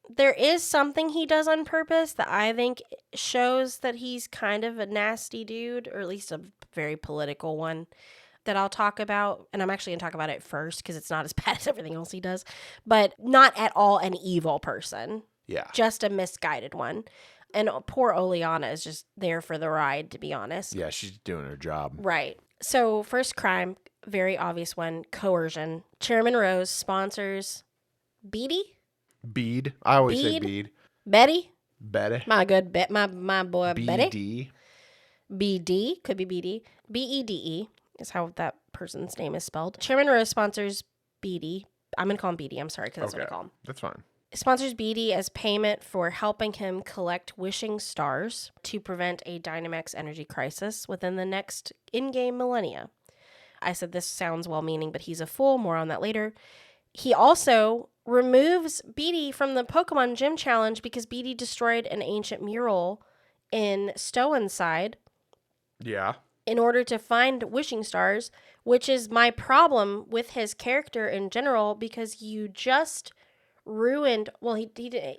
There is something he does on purpose that I think shows that he's kind of a nasty dude, or at least a very political one, that I'll talk about. And I'm actually going to talk about it first because it's not as bad as everything else he does. But not at all an evil person. Yeah. Just a misguided one. And poor Oleana is just there for the ride, to be honest. Yeah, she's doing her job. Right. So, first crime, very obvious one, coercion. Chairman Rose sponsors Beatty? Bead. I always say Bead. Betty. My boy Betty. BD. BD. Could be BD. BEDE is how that person's name is spelled. Chairman Rose sponsors BD. I'm going to call him BD. I'm sorry, because that's what I call him. That's fine. Sponsors BD as payment for helping him collect wishing stars to prevent a Dynamax energy crisis within the next in-game millennia. I said this sounds well-meaning, but he's a fool. More on that later. He also removes Beatty from the Pokemon Gym Challenge because Beatty destroyed an ancient mural in Stowenside. Yeah. In order to find wishing stars, which is my problem with his character in general, because you just ruined, well, he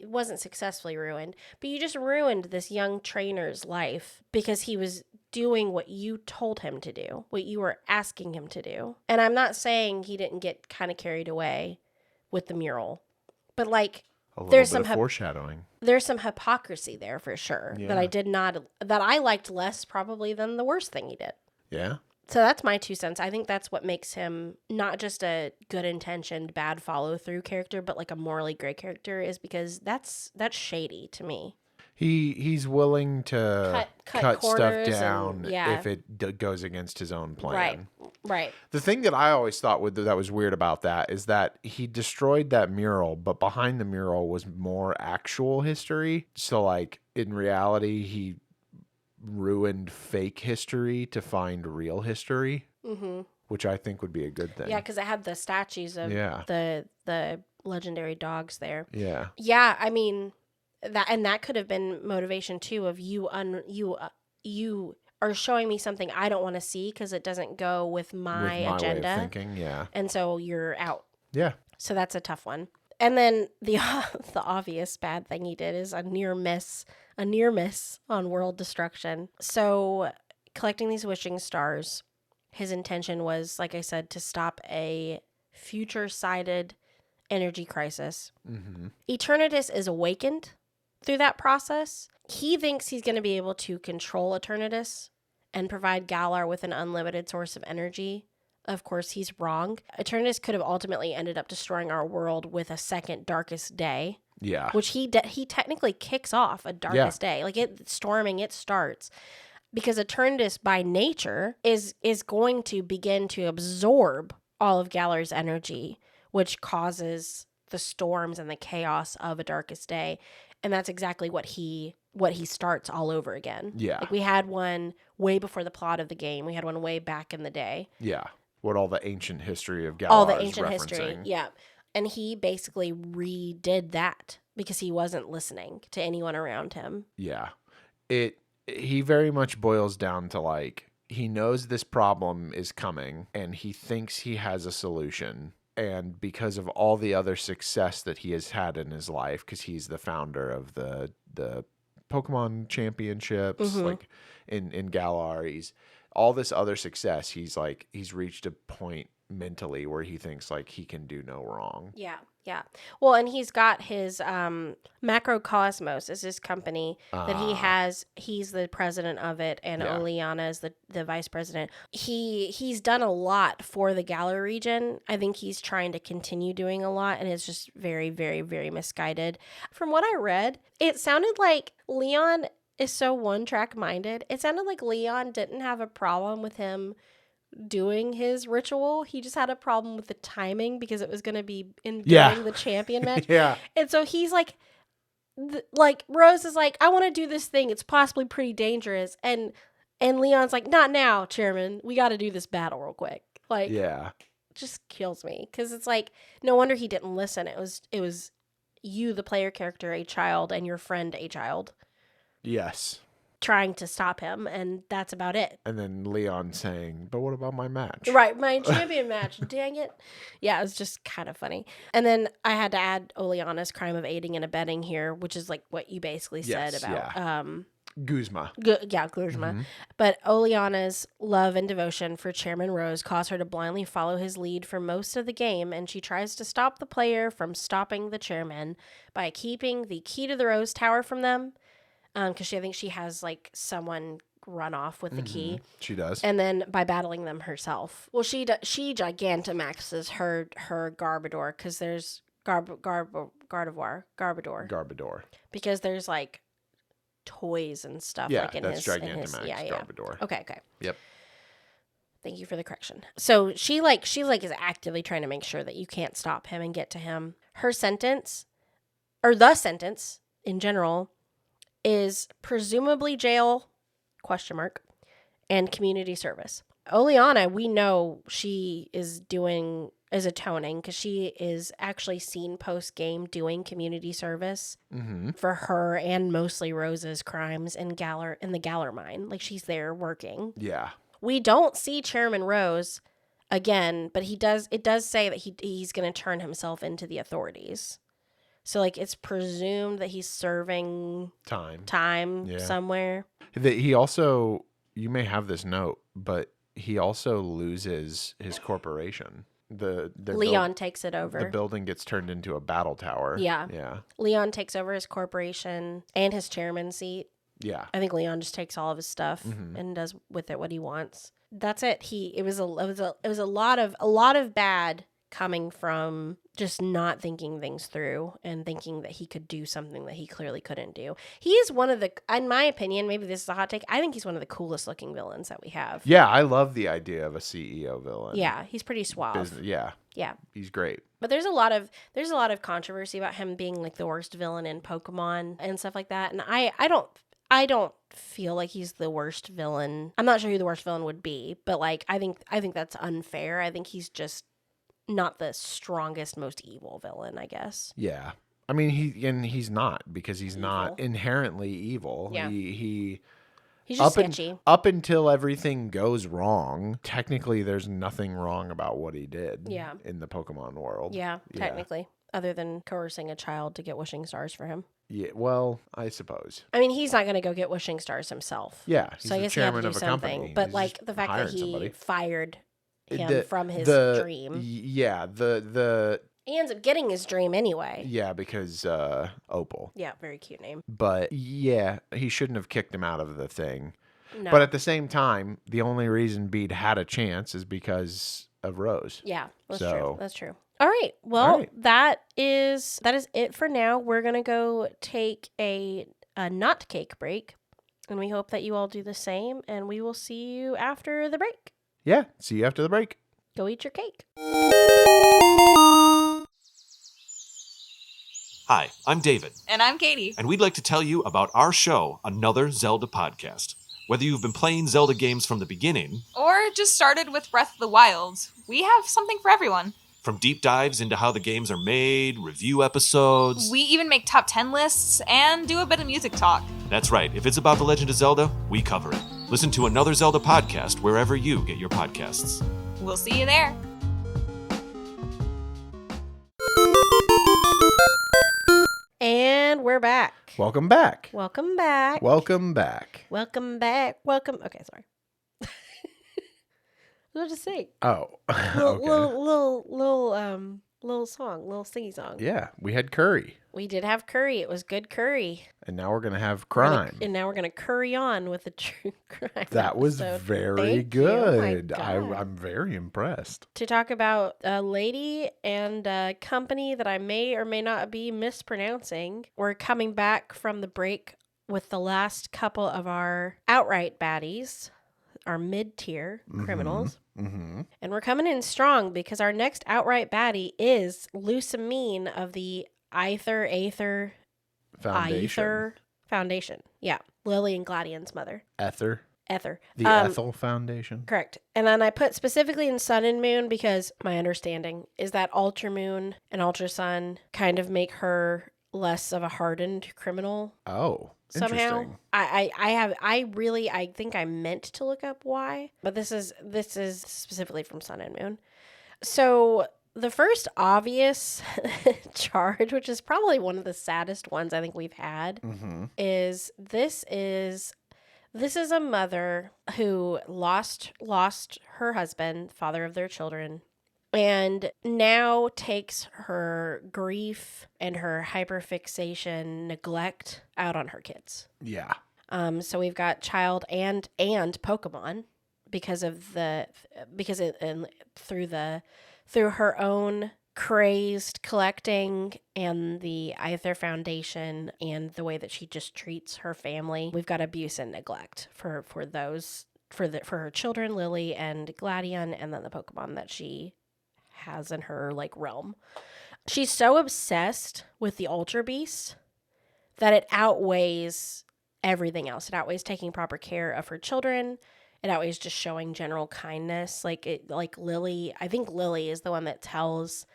wasn't successfully ruined, but you just ruined this young trainer's life because he was doing what you told him to do, what you were asking him to do. And I'm not saying he didn't get kind of carried away with the mural, but like there's some foreshadowing. There's some hypocrisy there for sure that I liked less probably than the worst thing he did. Yeah. So that's my 2 cents. I think that's what makes him not just a good-intentioned, bad follow-through character, but like a morally great character, is because that's shady to me. He's willing to cut stuff down if it goes against his own plan. Right. The thing that I always thought that was weird about that is that he destroyed that mural, but behind the mural was more actual history. So, like, in reality, he ruined fake history to find real history, which I think would be a good thing. Yeah, because it had the statues of the legendary dogs there. Yeah. Yeah, I mean, that could have been motivation too, of you are showing me something I don't want to see because it doesn't go with my agenda. Way of thinking, yeah. And so you're out. Yeah. So that's a tough one. And then the obvious bad thing he did is a near miss on world destruction. So collecting these wishing stars, his intention was, like I said, to stop a future-sighted energy crisis. Eternatus is awakened through that process. He thinks he's going to be able to control Eternatus and provide Galar with an unlimited source of energy. Of course, he's wrong. Eternatus could have ultimately ended up destroying our world with a second darkest day. Yeah. Which he technically kicks off a darkest day. Like, it starts. Because Eternatus, by nature, is going to begin to absorb all of Galar's energy, which causes the storms and the chaos of a darkest day. And that's exactly what he starts all over again. Yeah. Like, we had one way before the plot of the game. We had one way back in the day. Yeah. What all the ancient history of Galar all the ancient referencing. History. Yeah. And he basically redid that because he wasn't listening to anyone around him. Yeah. He very much boils down to, like, he knows this problem is coming and he thinks he has a solution. And because of all the other success that he has had in his life, because he's the founder of the Pokemon championships, like in Galar, he's all this other success. He's reached a point mentally where he thinks, like, he can do no wrong. Yeah. Well, and he's got his Macrocosmos is his company that he has. He's the president of it, and Oleana is the vice president. He's done a lot for the Galar region. I think he's trying to continue doing a lot, and it's just very, very, very misguided. From what I read, it sounded like Leon is so one-track minded. It sounded like Leon didn't have a problem with him doing his ritual. He just had a problem with the timing because it was going to be during the champion match. Yeah. And so he's like Rose is like, I want to do this thing. It's possibly pretty dangerous. And Leon's like, not now, Chairman. We got to do this battle real quick. Like, yeah, just kills me because it's like, no wonder he didn't listen. It was you, the player character, a child, and your friend, a child. Yes. Trying to stop him, and that's about it. And then Leon saying, but what about my match? Right, my champion match. Dang it. Yeah, it was just kind of funny. And then I had to add Oleana's crime of aiding and abetting here, which is like what you basically said about Guzma. Guzma. Mm-hmm. But Oleana's love and devotion for Chairman Rose cause her to blindly follow his lead for most of the game, and she tries to stop the player from stopping the chairman by keeping the key to the Rose Tower from them. Because I think she has, like, someone run off with the key. She does. And then by battling them herself. Well, she Gigantamaxes her Garbodor, because there's Garbodor. Because there's, like, toys and stuff. Yeah, like in that's his, Gigantamax Garbodor. Okay. Yep. Thank you for the correction. So she is actively trying to make sure that you can't stop him and get to him. Her sentence, or the sentence in general, is presumably jail, ? And community service. Oleana, we know she is atoning because she is actually seen post-game doing community service for her and mostly Rose's crimes in the Galar mine. Like, she's there working. Yeah. We don't see Chairman Rose again, but it does say that he's going to turn himself into the authorities. So, like, it's presumed that he's serving time somewhere. He also, you may have this note, but he also loses his corporation. Leon takes it over. The building gets turned into a battle tower. Yeah. Leon takes over his corporation and his chairman seat. Yeah. I think Leon just takes all of his stuff and does with it what he wants. That's it. It was a lot of bad coming from just not thinking things through and thinking that he could do something that he clearly couldn't do. He is one of the, in my opinion, maybe this is a hot take, I think he's one of the coolest looking villains that we have. Yeah, I love the idea of a CEO villain. Yeah, he's pretty suave. Yeah. Yeah. He's great. But there's a lot of controversy about him being like the worst villain in Pokemon and stuff like that. And I don't feel like he's the worst villain. I'm not sure who the worst villain would be, but like I think that's unfair. I think he's just not the strongest, most evil villain, I guess. Yeah. I mean, he's not, because he's not inherently evil. Yeah. He's just sketchy. Up until everything goes wrong, technically there's nothing wrong about what he did in the Pokemon world. Yeah, technically. Other than coercing a child to get wishing stars for him. Yeah, well, I suppose. I mean, he's not going to go get wishing stars himself. Yeah, so I guess he had to do something. But like the fact that he fired him from his dream. Yeah, he ends up getting his dream anyway. Yeah, because Opal. Yeah, very cute name. But yeah, he shouldn't have kicked him out of the thing. No. But at the same time, the only reason Bede had a chance is because of Rose. Yeah, that's true. That's true. All right. Well, that is it for now. We're going to go take a nut cake break, and we hope that you all do the same, and we will see you after the break. Yeah, see you after the break. Go eat your cake. Hi, I'm David. And I'm Katie. And we'd like to tell you about our show, Another Zelda Podcast. Whether you've been playing Zelda games from the beginning, or just started with Breath of the Wild, we have something for everyone. From deep dives into how the games are made, review episodes. We even make top 10 lists and do a bit of music talk. That's right. If it's about The Legend of Zelda, we cover it. Listen to Another Zelda Podcast wherever you get your podcasts. We'll see you there. And we're back. Welcome back. Welcome back. Welcome back. Welcome back. Welcome. Okay, sorry. What did I just say? Oh, okay. Little song, little singy song. Yeah, we had curry. We did have curry. It was good curry. And now we're going to have crime. And now we're going to curry on with the true crime. That was very good. I'm very impressed. To talk about a lady and a company that I may or may not be mispronouncing. We're coming back from the break with the last couple of our outright baddies, our mid-tier criminals. Mm-hmm. And we're coming in strong because our next outright baddie is Lusamine of the Aether Foundation. Yeah. Lily and Gladion's mother. Ether. The Ethel Foundation. Correct. And then I put specifically in Sun and Moon because my understanding is that Ultra Moon and Ultra Sun kind of make her less of a hardened criminal. Oh. Somehow, I think I meant to look up why, but this is specifically from Sun and Moon. So the first obvious charge, which is probably one of the saddest ones I think we've had, is this is a mother who lost her husband, father of their children, and now takes her grief and her hyperfixation, neglect out on her kids. Yeah. So we've got child and Pokemon through her own crazed collecting and the Aether Foundation and the way that she just treats her family. We've got abuse and neglect for her children, Lily and Gladion, and then the Pokemon that she has in her realm. She's so obsessed with the Ultra Beast that it outweighs everything else. It outweighs taking proper care of her children. It outweighs just showing general kindness. Lily, I think Lily is the one that tells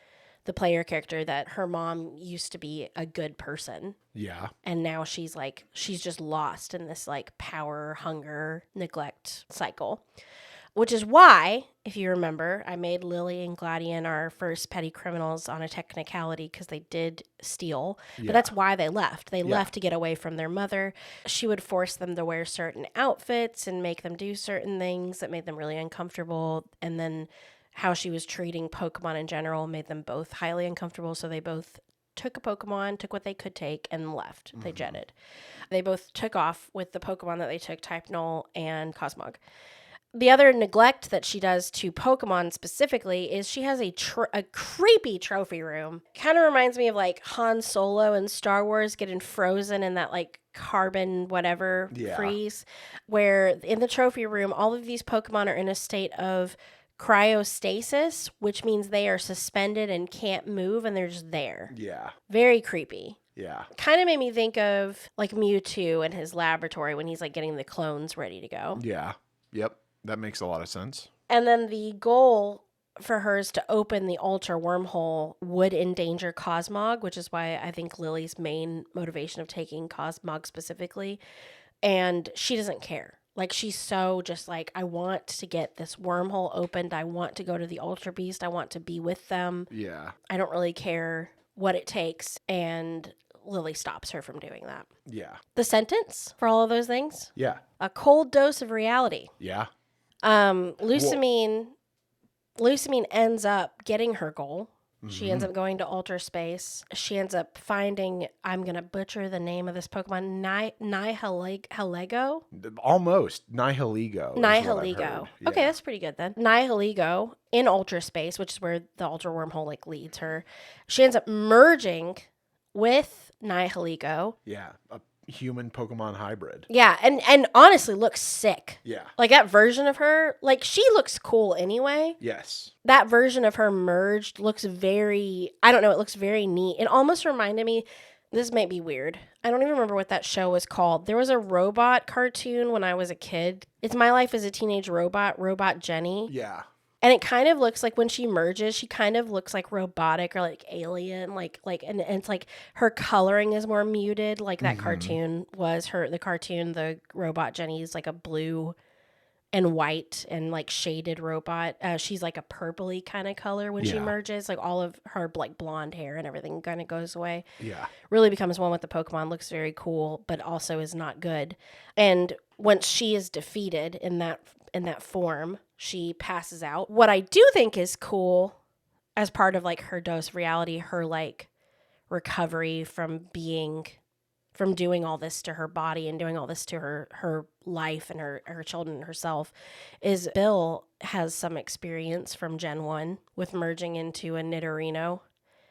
the player character that her mom used to be a good person. Yeah. And now she's just lost in this power, hunger, neglect cycle. Which is why, if you remember, I made Lily and Gladion our first petty criminals on a technicality because they did steal. Yeah. But that's why they left. They left to get away from their mother. She would force them to wear certain outfits and make them do certain things that made them really uncomfortable. And then how she was treating Pokemon in general made them both highly uncomfortable. So they both took a Pokemon, took what they could take, and left. They jetted. They both took off with the Pokemon that they took, Type Null and Cosmog. The other neglect that she does to Pokemon specifically is she has a creepy trophy room. Kind of reminds me of like Han Solo in Star Wars getting frozen in that like carbon whatever freeze, where in the trophy room, all of these Pokemon are in a state of cryostasis, which means they are suspended and can't move and they're just there. Yeah. Very creepy. Yeah. Kind of made me think of like Mewtwo in his laboratory when he's like getting the clones ready to go. Yeah. Yep. That makes a lot of sense. And then the goal for her is to open the Ultra Wormhole would endanger Cosmog, which is why I think Lily's main motivation of taking Cosmog specifically. And she doesn't care. Like, she's so just like, I want to get this wormhole opened. I want to go to the Ultra Beast. I want to be with them. Yeah. I don't really care what it takes. And Lily stops her from doing that. Yeah. The sentence for all of those things? Yeah. A cold dose of reality. Yeah. Lusamine ends up getting her goal. She ends up going to Ultra Space. She ends up finding, I'm going to butcher the name of this Pokemon, Nihilego? Almost. Nihilego. Nihilego. Okay, that's pretty good then. Nihilego in Ultra Space, which is where the Ultra Wormhole like leads her. She ends up merging with Nihilego. Yeah. A human Pokemon hybrid. Yeah, and honestly looks sick. Yeah. Like that version of her, like she looks cool anyway. Yes. That version of her merged looks very, I don't know, it looks very neat. It almost reminded me, this might be weird. I don't even remember what that show was called. There was a robot cartoon when I was a kid. It's My Life as a Teenage Robot, Robot Jenny. Yeah. And it kind of looks like when she merges, she kind of looks like robotic or like alien, and it's like her coloring is more muted. Like that cartoon was the robot Jenny's like a blue and white and like shaded robot. She's like a purpley kind of color when she merges. Like all of her like blonde hair and everything kind of goes away. Yeah. Really becomes one with the Pokemon. Looks very cool, but also is not good. And once she is defeated in that form, she passes out. What I do think is cool as part of like her dose of reality, her like recovery from doing all this to her body and doing all this to her life and her children and herself, is Bill has some experience from Gen 1 with merging into a Nidorino.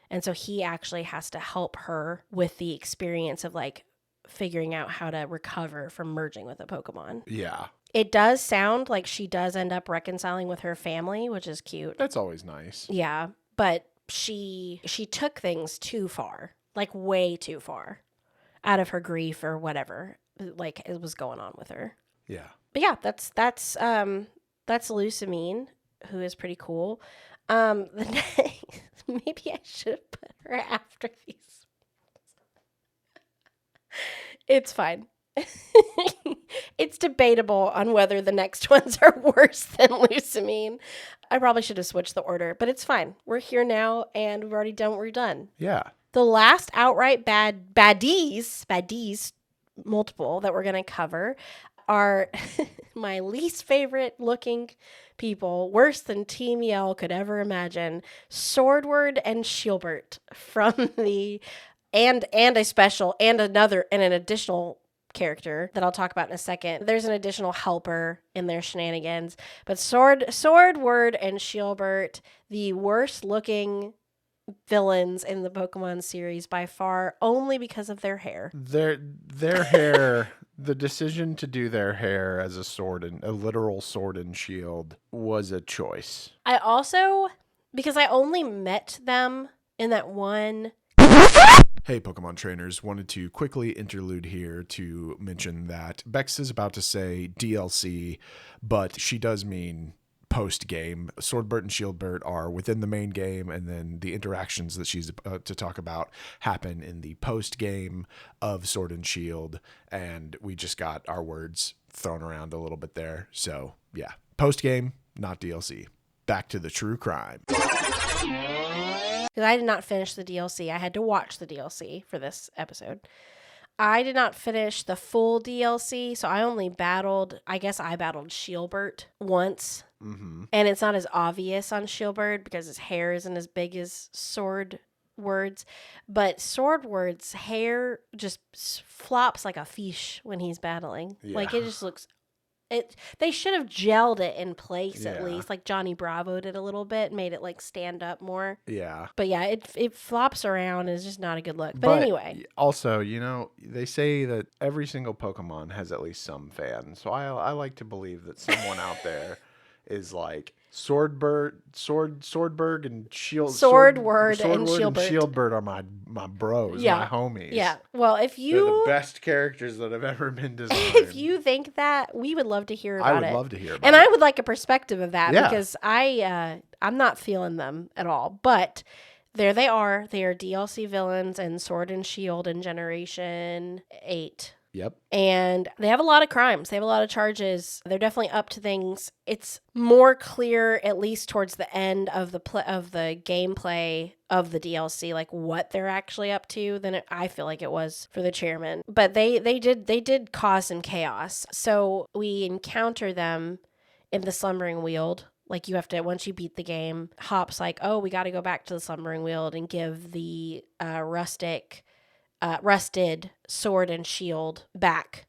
And so he actually has to help her with the experience of like figuring out how to recover from merging with a Pokemon. Yeah. It does sound like she does end up reconciling with her family, which is cute. That's always nice. Yeah, but she took things too far, like way too far, out of her grief or whatever, like it was going on with her. Yeah. But yeah, that's Lusamine, who is pretty cool. Maybe I should have put her after these. It's fine. It's debatable on whether the next ones are worse than Lusamine. I probably should have switched the order, but it's fine. We're here now, and we've already done what we're done. Yeah. The last outright baddies, multiple, that we're going to cover are my least favorite looking people, worse than Team Yell could ever imagine, Swordward and Shielbert from the... And a special, and an additional character that I'll talk about in a second. There's an additional helper in their shenanigans. But Swordward and Shielbert, the worst looking villains in the Pokemon series by far, only because of their hair. Their hair, the decision to do their hair as a literal sword and shield was a choice. I also, because I only met them in that one... Hey, Pokemon trainers, wanted to quickly interlude here to mention that Becs is about to say DLC, but she does mean post-game. Swordbert and Shieldbert are within the main game, and then the interactions that she's to talk about happen in the post-game of Sword and Shield, and we just got our words thrown around a little bit there. So, yeah, post-game, not DLC. Back to the true crime. Because I did not finish the DLC. I had to watch the DLC for this episode. I did not finish the full DLC, so I only battled Shielbert once. Mm-hmm. And it's not as obvious on Shielbert because his hair isn't as big as Swordward's, but Swordward's hair just flops like a fish when he's battling. Like, it just looks... They should have gelled it in place at least, like Johnny Bravo did a little bit, made it like stand up more. Yeah. But yeah, it flops around and is just not a good look. But anyway. Also, they say that every single Pokemon has at least some fans. So I like to believe that someone out there is like Swordberg and Swordward and Shieldbird are my bros, my homies. Yeah. Well, if they're you... the best characters that have ever been designed. If you think that, we would love to hear about it. I would love to hear about it. And I would like a perspective of that because I'm not feeling them at all. But there they are. They are DLC villains in Sword and Shield in Generation 8. Yep. And they have a lot of crimes. They have a lot of charges. They're definitely up to things. It's more clear, at least towards the end of the gameplay of the DLC, like what they're actually up to than I feel like it was for the chairman. But they did cause some chaos. So we encounter them in the Slumbering Weald. Like, you have to, once you beat the game, Hop's like, oh, we got to go back to the Slumbering Weald and give the rusted sword and shield back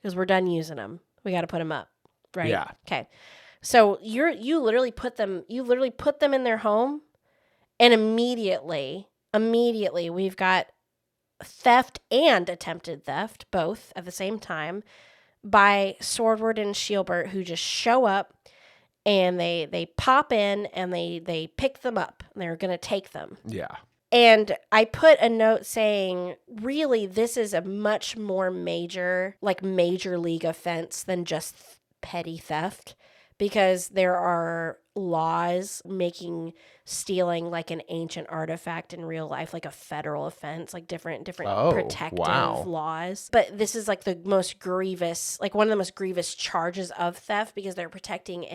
because we're done using them. We got to put them up, right? Yeah. Okay. So you literally put them in their home, and immediately we've got theft and attempted theft both at the same time by Swordward and Shieldbert, who just show up and they pop in and they pick them up and they're gonna take them. Yeah. And I put a note saying, really, this is a much more major league offense than just petty theft, because there are laws making stealing like an ancient artifact in real life like a federal offense, like different protective laws. But this is like the most grievous, like one of the most grievous charges of theft, because they're protecting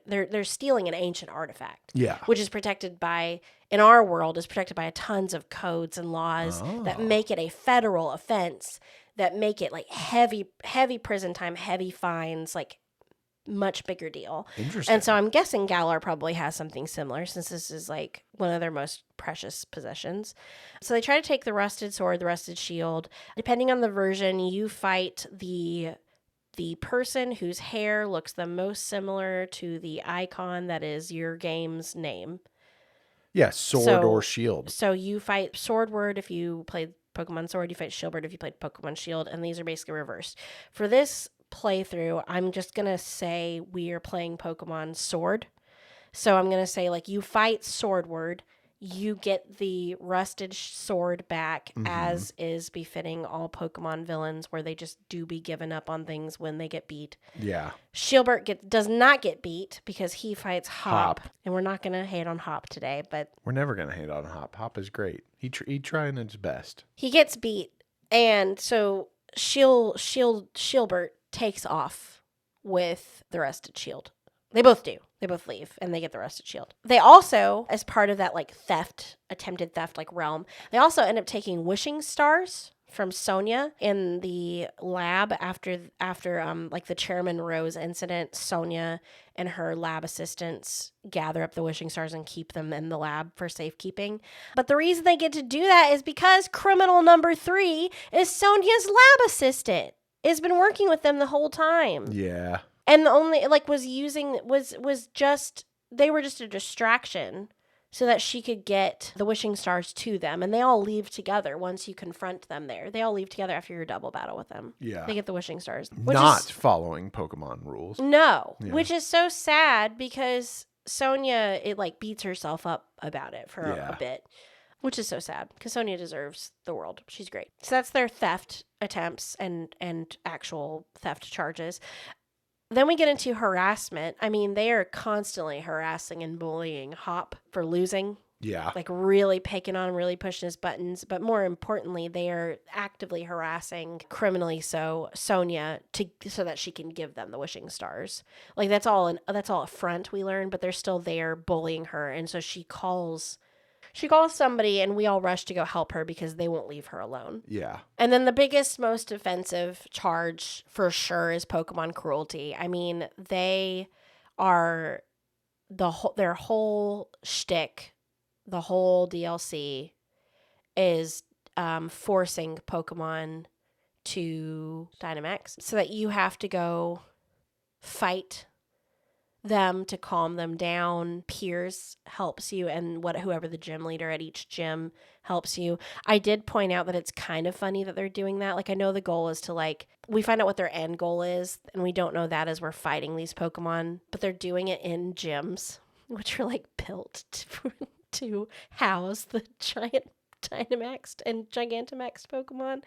they're stealing an ancient artifact. Yeah. Which is protected by, in our world, is protected by tons of codes and laws that make it a federal offense, that make it like heavy prison time, heavy fines, like much bigger deal. Interesting. And so I'm guessing Galar probably has something similar, since this is like one of their most precious possessions. So they try to take the rusted sword, the rusted shield. Depending on the version, you fight the person whose hair looks the most similar to the icon that is your game's name. Yeah, sword or shield. So you fight Swordward if you played Pokemon Sword, you fight Shieldbird if you played Pokemon Shield, and these are basically reversed. For this playthrough, I'm just going to say we are playing Pokemon Sword. So I'm going to say, like, you fight Swordward, you get the rusted sword back, as is befitting all Pokemon villains, where they just do be given up on things when they get beat. Yeah. Shieldbert does not get beat because he fights Hop. And we're not going to hate on Hop today, but... We're never going to hate on Hop. Hop is great. He trying his best. He gets beat, and so Shieldbert takes off with the rusted shield. They both do. They both leave, and they get the rusted shield. They also, as part of that like attempted theft like realm, they also end up taking wishing stars from Sonia in the lab after like the Chairman Rose incident. Sonia and her lab assistants gather up the wishing stars and keep them in the lab for safekeeping. But the reason they get to do that is because criminal number 3 is Sonia's lab assistant. Has been working with them the whole time. Yeah. And the only they were just a distraction so that she could get the wishing stars to them. And they all leave together once you confront them there. They all leave together after your double battle with them. Yeah. They get the wishing stars. Not following Pokemon rules. No. Yeah. Which is so sad because Sonia, beats herself up about it for a bit. Which is so sad because Sonia deserves the world. She's great. So that's their theft attempts and actual theft charges. Then we get into harassment. I mean, they are constantly harassing and bullying Hop for losing. Yeah. Like really picking on him, really pushing his buttons. But more importantly, they are actively harassing, criminally so, Sonia so that she can give them the wishing stars. Like that's all a front we learn, but they're still there bullying her. And so she calls somebody, and we all rush to go help her because they won't leave her alone. Yeah. And then the biggest, most offensive charge for sure is Pokemon cruelty. I mean, they are their whole shtick, the whole DLC is forcing Pokemon to Dynamax so that you have to go fight them to calm them down. Piers helps you, and whoever the gym leader at each gym helps you. I did point out that it's kind of funny that they're doing that. Like, I know the goal is to, like, we find out what their end goal is, and we don't know that as we're fighting these Pokemon, but they're doing it in gyms, which are, like, built to house the giant Dynamaxed and Gigantamaxed Pokemon.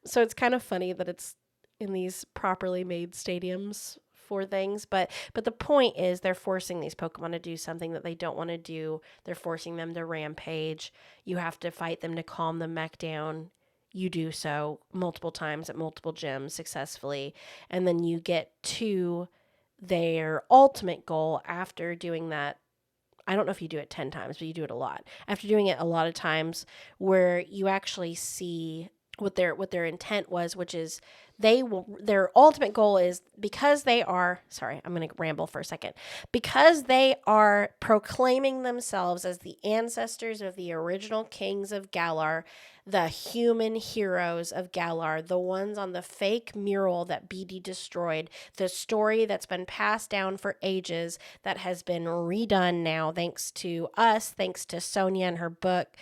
So it's kind of funny that it's in these properly made stadiums for things, but the point is they're forcing these Pokemon to do something that they don't want to do. They're forcing them to rampage. You have to fight them to calm them back down. You do so multiple times at multiple gyms successfully, and then you get to their ultimate goal after doing that. I don't know if you do it 10 times, but you do it a lot. After doing it a lot of times, where you actually see what their intent was, which is their ultimate goal is, because they are, sorry, I'm going to ramble for a second, because they are proclaiming themselves as the ancestors of the original kings of Galar, the human heroes of Galar, the ones on the fake mural that BD destroyed, the story that's been passed down for ages that has been redone now thanks to us, thanks to Sonia and her book.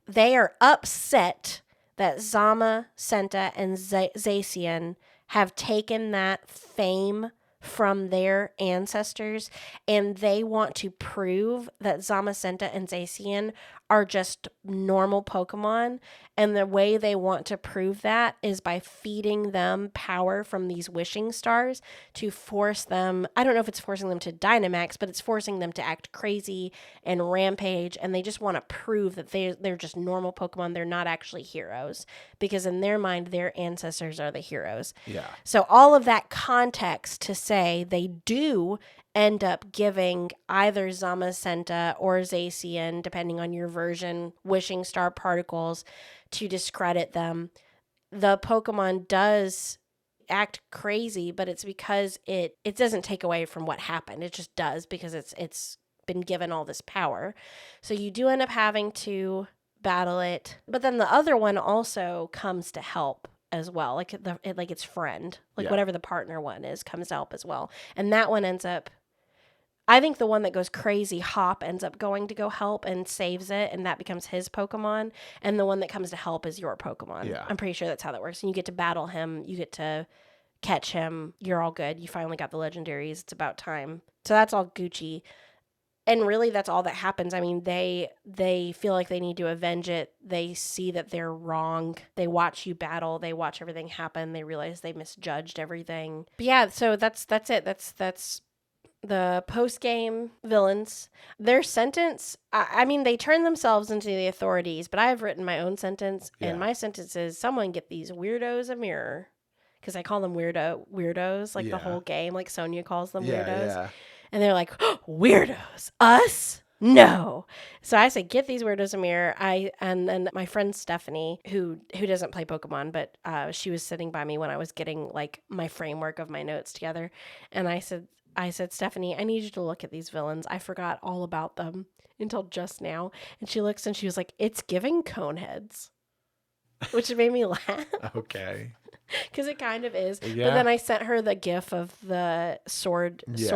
They are upset that Zama, Senta, and Zacian have taken that fame from their ancestors, and they want to prove that Zamacenta and Zacian are just normal Pokemon, and the way they want to prove that is by feeding them power from these wishing stars to force them, I don't know if it's forcing them to Dynamax, but it's forcing them to act crazy and rampage, and they just want to prove that they're just normal Pokemon. They're not actually heroes, because in their mind, their ancestors are the heroes. Yeah. So all of that context to say they do end up giving either Zamacenta or Zacian, depending on your version, wishing star particles to discredit them. The Pokemon does act crazy, but it's because it doesn't take away from what happened. It just does because it's been given all this power. So you do end up having to battle it. But then the other one also comes to help as well. Like its friend, like whatever the partner one is, comes to help as well. And that one ends up, I think the one that goes crazy, Hop, ends up going to go help and saves it, and that becomes his Pokemon. And the one that comes to help is your Pokemon. Yeah. I'm pretty sure that's how that works. And you get to battle him. You get to catch him. You're all good. You finally got the legendaries. It's about time. So that's all Gucci. And really, that's all that happens. I mean, they feel like they need to avenge it. They see that they're wrong. They watch you battle. They watch everything happen. They realize they misjudged everything. But yeah, so that's it. That's the post-game villains. Their sentence, I mean, they turn themselves into the authorities, but I've written my own sentence, and my sentence is, someone get these weirdos a mirror. Because I call them weirdos, like the whole game, like Sonia calls them weirdos. Yeah. And they're like, oh, weirdos, us? No. So I said, get these weirdos a mirror. And then my friend Stephanie, who doesn't play Pokemon, but she was sitting by me when I was getting like my framework of my notes together. And I said, Stephanie, I need you to look at these villains. I forgot all about them until just now. And she looks and she was like, it's giving Coneheads, which made me laugh. Okay. Because it kind of is. Yeah. But then I sent her the gif of the Swordward's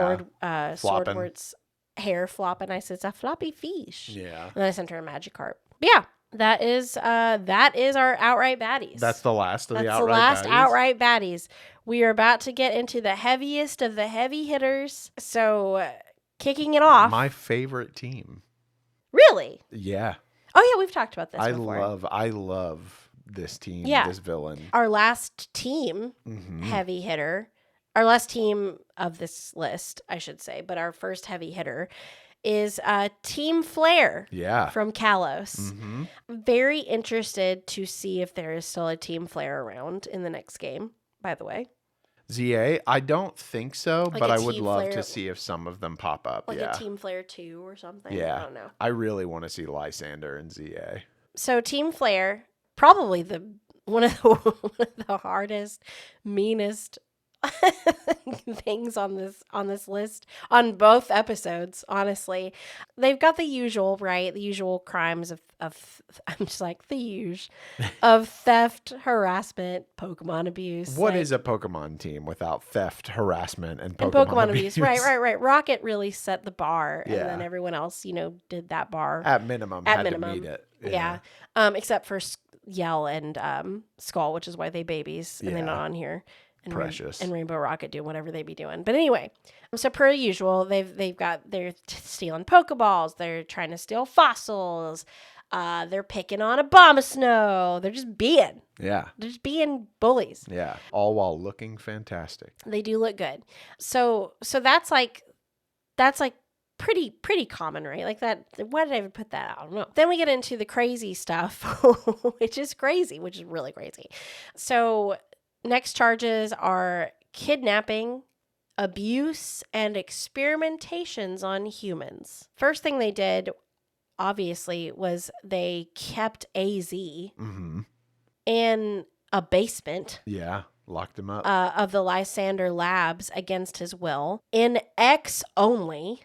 hair flopping. I said, it's a floppy fish. Yeah. And then I sent her a Magikarp. But yeah, that is our outright baddies. That's the last of the outright baddies? That's the last outright baddies. We are about to get into the heaviest of the heavy hitters. So, kicking it off. My favorite team. Really? Yeah. Oh, yeah, we've talked about this before. I love this team, this villain. Our last team, heavy hitter, our last team of this list, I should say, but our first heavy hitter is Team Flare from Kalos. Mm-hmm. Very interested to see if there is still a Team Flare around in the next game, by the way. ZA? I don't think so, like, but I would love Flare, to see if some of them pop up. Like a Team Flare 2 or something? Yeah. I don't know. I really want to see Lysander and ZA. So Team Flare, probably one of the hardest, meanest things on this list on both episodes. Honestly, they've got the usual, right? The usual crimes of I'm just like the usual of theft, harassment, Pokemon abuse. What like, is a Pokemon team without theft, harassment, and and Pokemon, Pokemon abuse? Right. Rocket really set the bar, and Yeah. then everyone else, did that bar At minimum, had to meet it. Yeah. Except for Yell and Skull, which is why they babies, and they're not on here. And Precious. And Rainbow Rocket doing whatever they be doing. But anyway, so per usual, they're stealing Pokeballs. They're trying to steal fossils. They're picking on Abomasnow. They're just being. Yeah. They're just being bullies. Yeah. All while looking fantastic. They do look good. So that's like pretty common, right? Like that. Why did I even put that out? I don't know. Then we get into the crazy stuff, which is really crazy. So next charges are kidnapping, abuse, and experimentations on humans. First thing they did, obviously, was they kept AZ in a basement. Yeah. Locked him up. Of the Lysander labs against his will. In X only,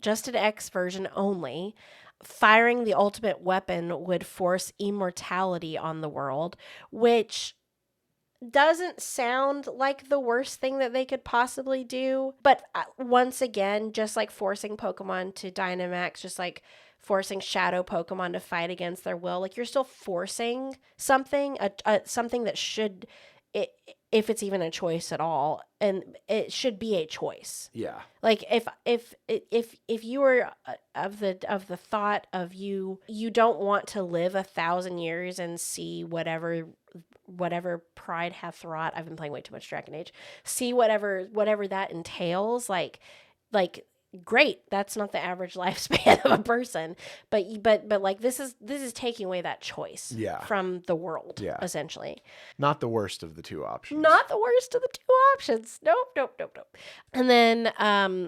just an X version only, firing the ultimate weapon would force immortality on the world, which doesn't sound like the worst thing that they could possibly do. But once again, just like forcing Pokemon to Dynamax, just like forcing shadow Pokemon to fight against their will, like you're still forcing something, something that should, if it's even a choice at all, and it should be a choice. Yeah. Like if you were of the thought of you don't want to live 1,000 years and see whatever pride hath wrought. I've been playing way too much Dragon Age. See whatever that entails, like great. That's not the average lifespan of a person, but like this is taking away that choice from the world, essentially. Not the worst of the two options. Not the worst of the two options. Nope. And then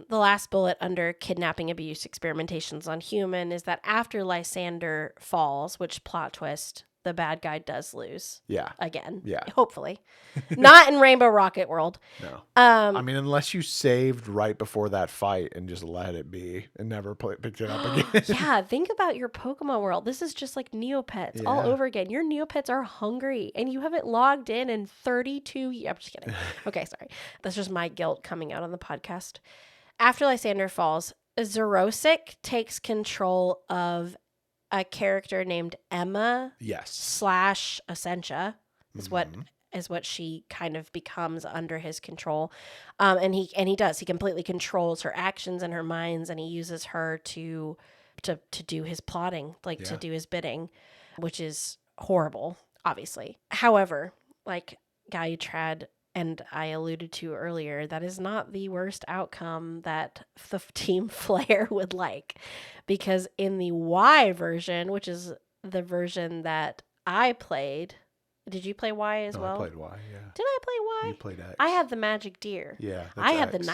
the last bullet under kidnapping, abuse, experimentations on human is that after Lysander falls, which plot twist, the bad guy does lose. Yeah. Again. Yeah. Hopefully. Not in Rainbow Rocket world. No. I mean, unless you saved right before that fight and just let it be and never picked it up again. Yeah. Think about your Pokemon world. This is just like Neopets all over again. Your Neopets are hungry and you haven't logged in 32 years. I'm just kidding. Okay. Sorry. That's just my guilt coming out on the podcast. After Lysander falls, Xerosic takes control of a character named Emma. Yes. / Essentia is what she kind of becomes under his control. And he does. He completely controls her actions and her minds, and he uses her to do his plotting, to do his bidding, which is horrible, obviously. However, like Gaiatrad and I alluded to earlier, that is not the worst outcome that the Team Flare would like. Because in the Y version, which is the version that I played, did you play Y as well? I played Y, yeah. Did I play Y? You played X. I had the Magic Deer. Yeah, I had X.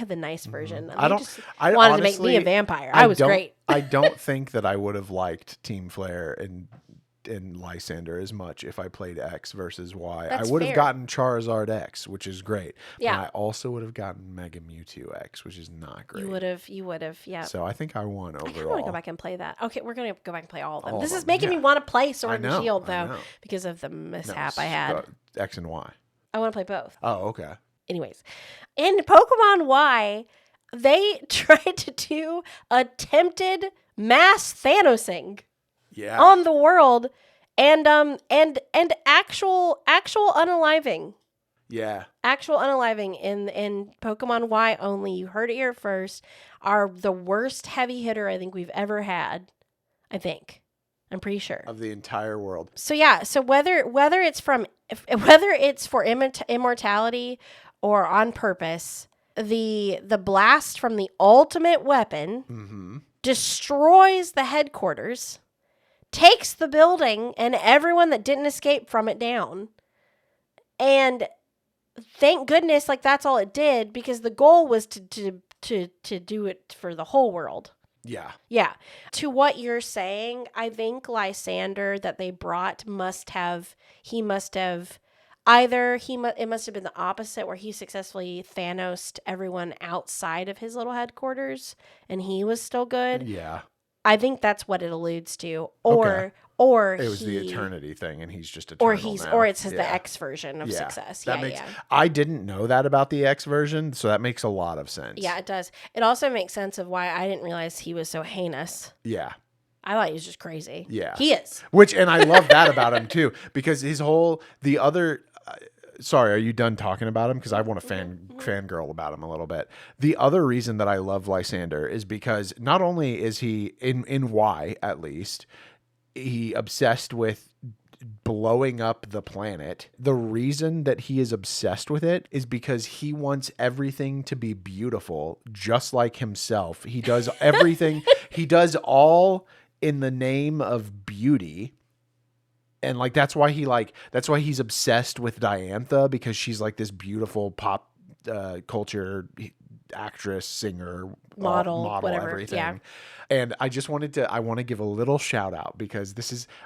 the nice version. I wanted honestly, to make me a vampire. I was great. I don't think that I would have liked Team Flare and Lysander as much if I played X versus Y. That's I would have fair. gotten Charizard X, which is great. Yeah. But I also would have gotten Mega Mewtwo X, which is not great. You would have, yeah. So I think I won overall. I kind of want to go back and play that. Okay, we're going to go back and play all of them. All This of is them, making me yeah. want to play Sword I and know, Shield, I though, know. because of the mishap No, I had. X and Y. I want to play both. Oh, okay. Anyways, in Pokemon Y, they tried to do attempted mass Thanosing on the world and actual unaliving. Yeah. Actual unaliving in Pokemon Y only. You heard it here first. Are the worst heavy hitter I think we've ever had. I'm pretty sure. Of the entire world. So yeah, so whether it's for immortality or on purpose, the blast from the ultimate weapon destroys the headquarters, takes the building and everyone that didn't escape from it down. And thank goodness, like that's all it did, because the goal was to do it for the whole world. Yeah. Yeah. To what you're saying, I think Lysander that they brought must have Either it must have been the opposite, where he successfully Thanos'd everyone outside of his little headquarters, and he was still good. Yeah. I think that's what it alludes to, Okay. or It was the eternity thing, and he's just or eternal now. or it's the X version of success. That makes. I didn't know that about the X version, so that makes a lot of sense. Yeah, it does. It also makes sense of why I didn't realize he was so heinous. Yeah. I thought he was just crazy. Yeah. He is. And I love that about him too, because the other. Sorry, are you done talking about him? Because I want to fangirl about him a little bit. The other reason that I love Lysander is because not only is he in Y at least, he obsessed with blowing up the planet. The reason that he is obsessed with it is because he wants everything to be beautiful, just like himself. He does everything. He does all in the name of beauty. And like that's why he's obsessed with Diantha, because she's like this beautiful pop culture actress, singer, model, whatever, everything. yeah. And I want to give a little shout out, because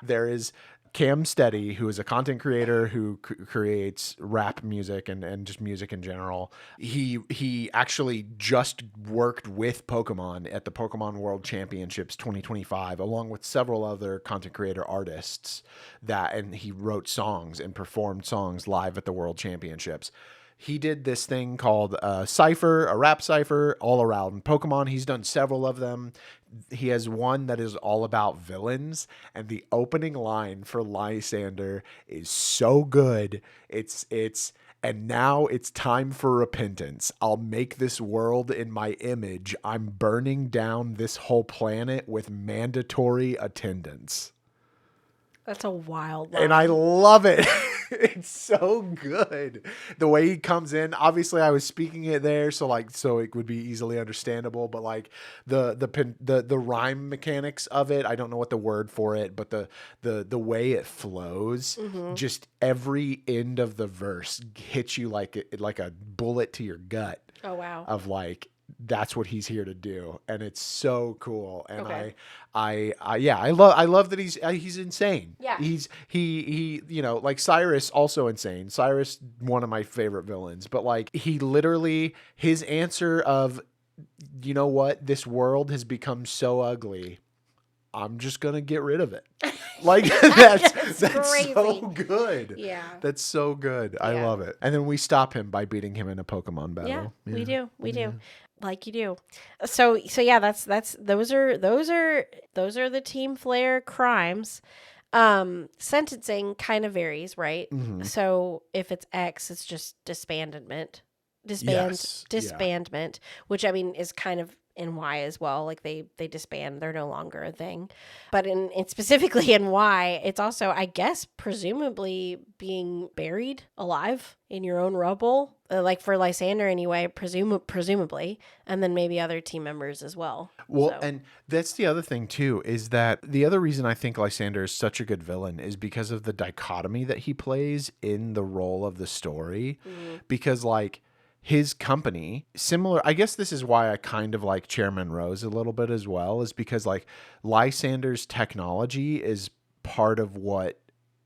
there is Cam Steady, who is a content creator who creates rap music and just music in general. He actually just worked with Pokemon at the Pokemon World Championships 2025, along with several other content creator artists and he wrote songs and performed songs live at the World Championships. He did this thing called a rap cipher, all around Pokemon. He's done several of them. He has one that is all about villains, and the opening line for Lysander is so good. And now it's time for repentance. I'll make this world in my image. I'm burning down this whole planet with mandatory attendance. That's a wild line. And I love it. It's so good. The way he comes in, obviously I was speaking it there, so it would be easily understandable, but like the rhyme mechanics of it, I don't know what the word for it, but the way it flows, just every end of the verse hits you like a bullet to your gut. Oh wow. Of like, that's what he's here to do, and it's so cool. And okay. I love that he's insane. Yeah, he like Cyrus, also insane. Cyrus, one of my favorite villains, but like he literally, his answer of, you know what, this world has become so ugly, I'm just gonna get rid of it. Like that's crazy. So good. Yeah, that's so good. I love it. And then we stop him by beating him in a Pokemon battle. Yeah, we do. Like you do. So yeah, that's those are the Team Flare crimes. Sentencing kind of varies, right? Mm-hmm. So if it's X, it's just disbandment, which I mean is kind of in Y as well. Like they disband, they're no longer a thing. But in specifically in Y, it's also, I guess, presumably being buried alive in your own rubble, like for Lysander anyway, presumably, and then maybe other team members as well. Well, and that's the other thing too, is that the other reason I think Lysander is such a good villain is because of the dichotomy that he plays in the role of the story. Mm-hmm. Because like his company, similar, I guess this is why I kind of like Chairman Rose a little bit as well, is because like Lysander's technology is part of what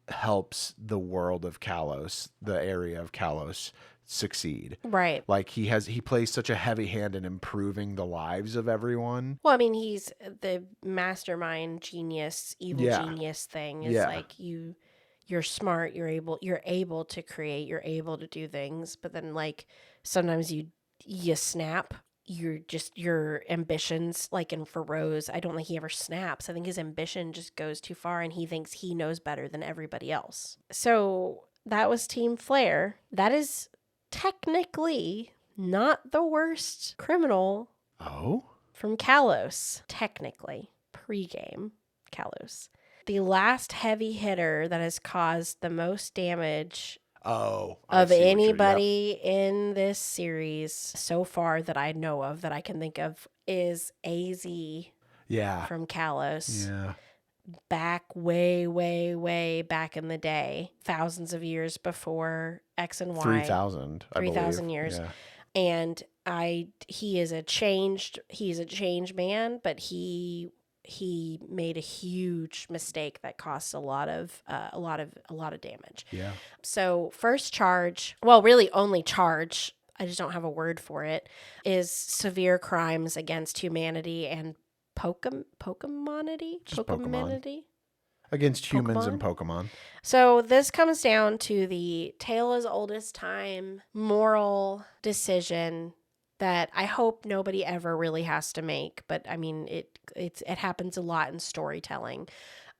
helps the world of Kalos, the area of Kalos, succeed. Right. Like he plays such a heavy hand in improving the lives of everyone. Well, I mean, he's the mastermind genius, evil genius thing is like you're smart, you're able to create, you're able to do things, but then like sometimes you snap. Your ambitions, like in for Rose, I don't think he ever snaps. I think his ambition just goes too far and he thinks he knows better than everybody else. So that was Team Flare. That is technically not the worst criminal from Kalos. Technically. Pre-game Kalos. The last heavy hitter that has caused the most damage of anybody in this series so far that I know of, that I can think of, is AZ from Kalos. Yeah. Back way, way, way back in the day, thousands of years before X and Y. 3,000 years. Yeah. And he's a changed man, but he he made a huge mistake that cost a lot of damage. Yeah. So first charge, well, really only charge, I just don't have a word for it, is severe crimes against humanity and Pokemonity? Just Pokemon. Pokemonity? Against humans Pokemon? and Pokemon. So this comes down to the tale as old as time moral decision that I hope nobody ever really has to make. But I mean, it happens a lot in storytelling,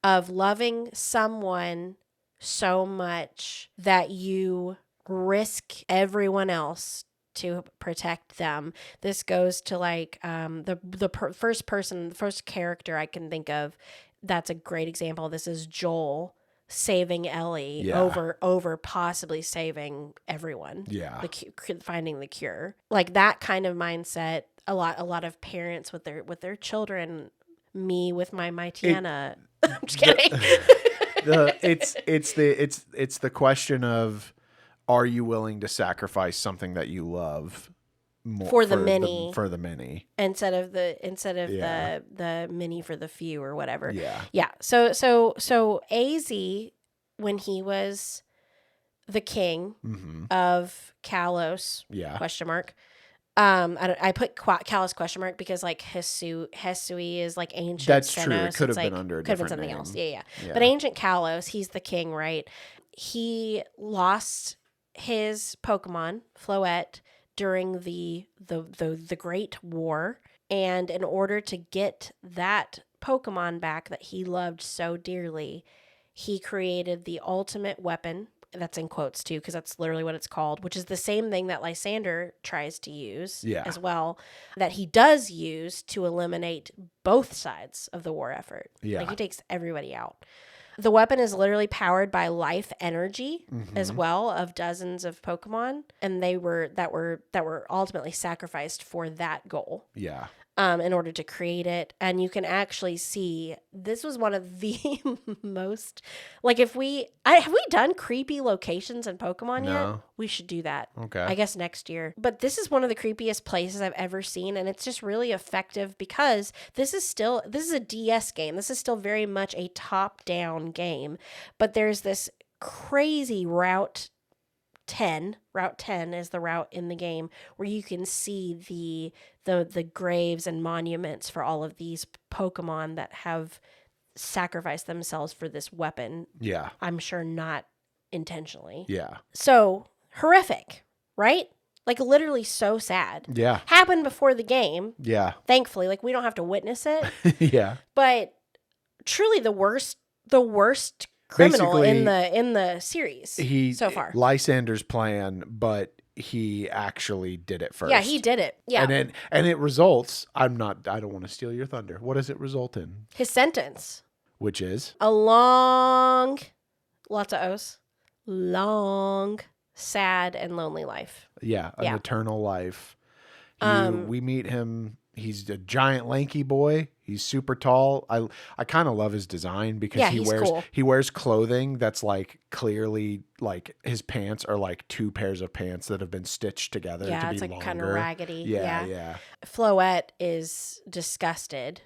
of loving someone so much that you risk everyone else to protect them. This goes to like the first character I can think of that's a great example. This is Joel saving Ellie over possibly saving everyone. Yeah. Finding the cure. Like that kind of mindset, a lot of parents with their children, me with my Tiana. I'm just kidding. It's the question of, are you willing to sacrifice something that you love more for the many instead of the many for the few or whatever. Yeah. So AZ, when he was the king of Kalos, question mark. I put Kalos question mark because like Hisui is like ancient. That's Senos. true. It could have been like, under a could have been different something name. else. Yeah. But ancient Kalos, he's the king, right? He lost his Pokemon Floette during the Great War, and in order to get that Pokemon back that he loved so dearly, he created the ultimate weapon. That's in quotes too, because that's literally what it's called, which is the same thing that Lysander tries to use as well, that he does use to eliminate both sides of the war effort. Like he takes everybody out. The weapon is literally powered by life energy as well of dozens of Pokemon, and that were ultimately sacrificed for that goal. Yeah. In order to create it. And you can actually see this was one of the most, like, have we done creepy locations in Pokemon yet? We should do that. Okay. I guess next year. But this is one of the creepiest places I've ever seen, and it's just really effective because this is a DS game. This is still very much a top-down game, but there's this crazy Route 10 is the route in the game where you can see the graves and monuments for all of these Pokemon that have sacrificed themselves for this weapon. Yeah. I'm sure not intentionally. Yeah. So horrific, right? Like literally so sad. Yeah. Happened before the game. Yeah. Thankfully, like we don't have to witness it. Yeah. But truly the worst criminal basically, in the series so far. Lysander's plan, but he actually did it first. Yeah, he did it. Yeah. And it results, I don't want to steal your thunder. What does it result in? His sentence. Which is? A long, lots of O's, long, sad, and lonely life. Yeah, an eternal life. We meet him. He's a giant lanky boy. He's super tall. I kind of love his design because he wears clothing that's like clearly like his pants are like two pairs of pants that have been stitched together to be it's like longer. kind of raggedy. Yeah. Floette is disgusted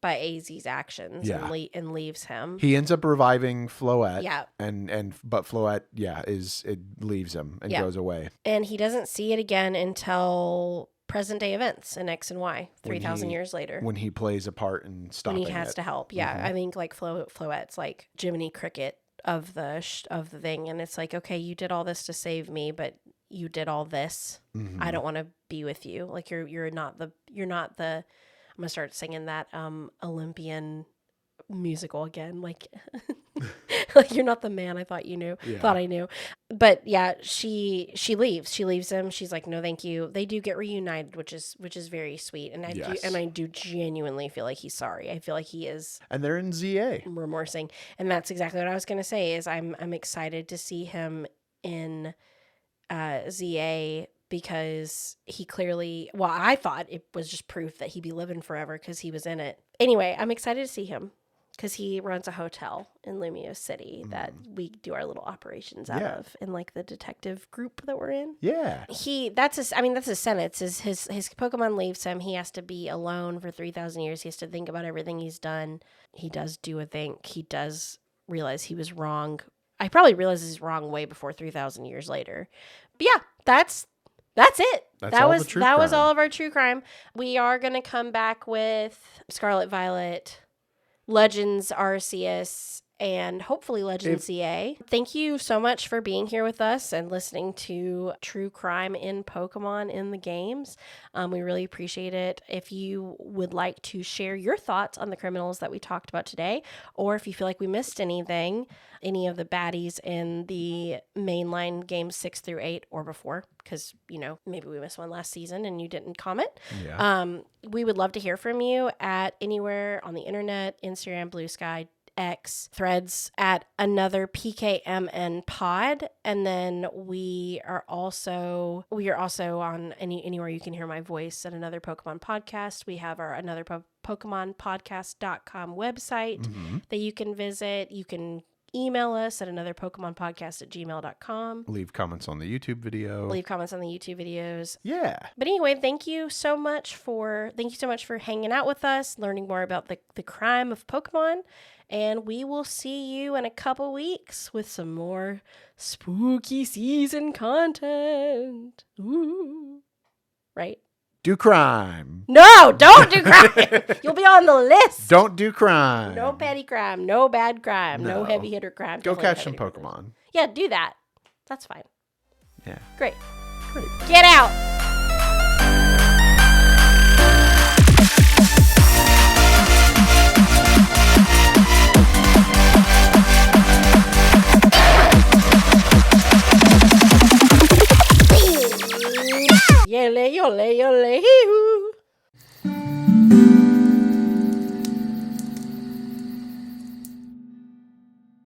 by AZ's actions and leaves him. He ends up reviving Floette. Yeah. But Floette, it leaves him and goes away. And he doesn't see it again until present day events in X and Y 3,000 years later. When he plays a part in stopping it. When he has to help. Yeah. I think like Floette's like Jiminy Cricket of the thing. And it's like, okay, you did all this to save me, but you did all this. I don't want to be with you. Like you're not the I'm going to start singing that Olympian musical again. Like, like you're not the man I thought you knew. Yeah. Thought I knew. But yeah, she leaves. She leaves him. She's like, no, thank you. They do get reunited, which is very sweet. And I do genuinely feel like he's sorry. I feel like he is. And they're in ZA. Remorsing. And that's exactly what I was going to say is I'm excited to see him in ZA because he clearly, well, I thought it was just proof that he'd be living forever because he was in it. Anyway, I'm excited to see him because he runs a hotel in Lumio City that we do our little operations out of in like the detective group that we're in. Yeah. That's his sentence. Is his Pokemon leaves him. He has to be alone for 3,000 years. He has to think about everything he's done. He does do a think. He does realize he was wrong. I probably realized he's wrong way before 3,000 years later. But yeah, that's it. That was all of our true crime. We are going to come back with Scarlet Violet, Legends Arceus, and hopefully Legends CA. Thank you so much for being here with us and listening to True Crime in Pokemon in the games. We really appreciate it. If you would like to share your thoughts on the criminals that we talked about today, or if you feel like we missed anything, any of the baddies in the mainline games 6 through 8 or before, because, maybe we missed one last season and you didn't comment. Yeah. We would love to hear from you at anywhere on the internet, Instagram, Blue Sky, X, Threads at Another PKMN Pod, and then we are also on anywhere you can hear my voice at Another Pokemon Podcast. We have our Another Pokemon Podcast.com website that you can visit. You can email us at anotherpokemonpodcast@gmail.com. Leave comments on the YouTube video. Yeah. But anyway, thank you so much for hanging out with us, learning more about the crime of Pokemon. And we will see you in a couple weeks with some more spooky season content. Ooh. Right? Do crime. No, don't do crime. You'll be on the list. Don't do crime. No petty crime. No bad crime. No heavy hitter crime. Go Definitely catch some Pokemon. Yeah, do that. That's fine. Yeah. Great. Get out.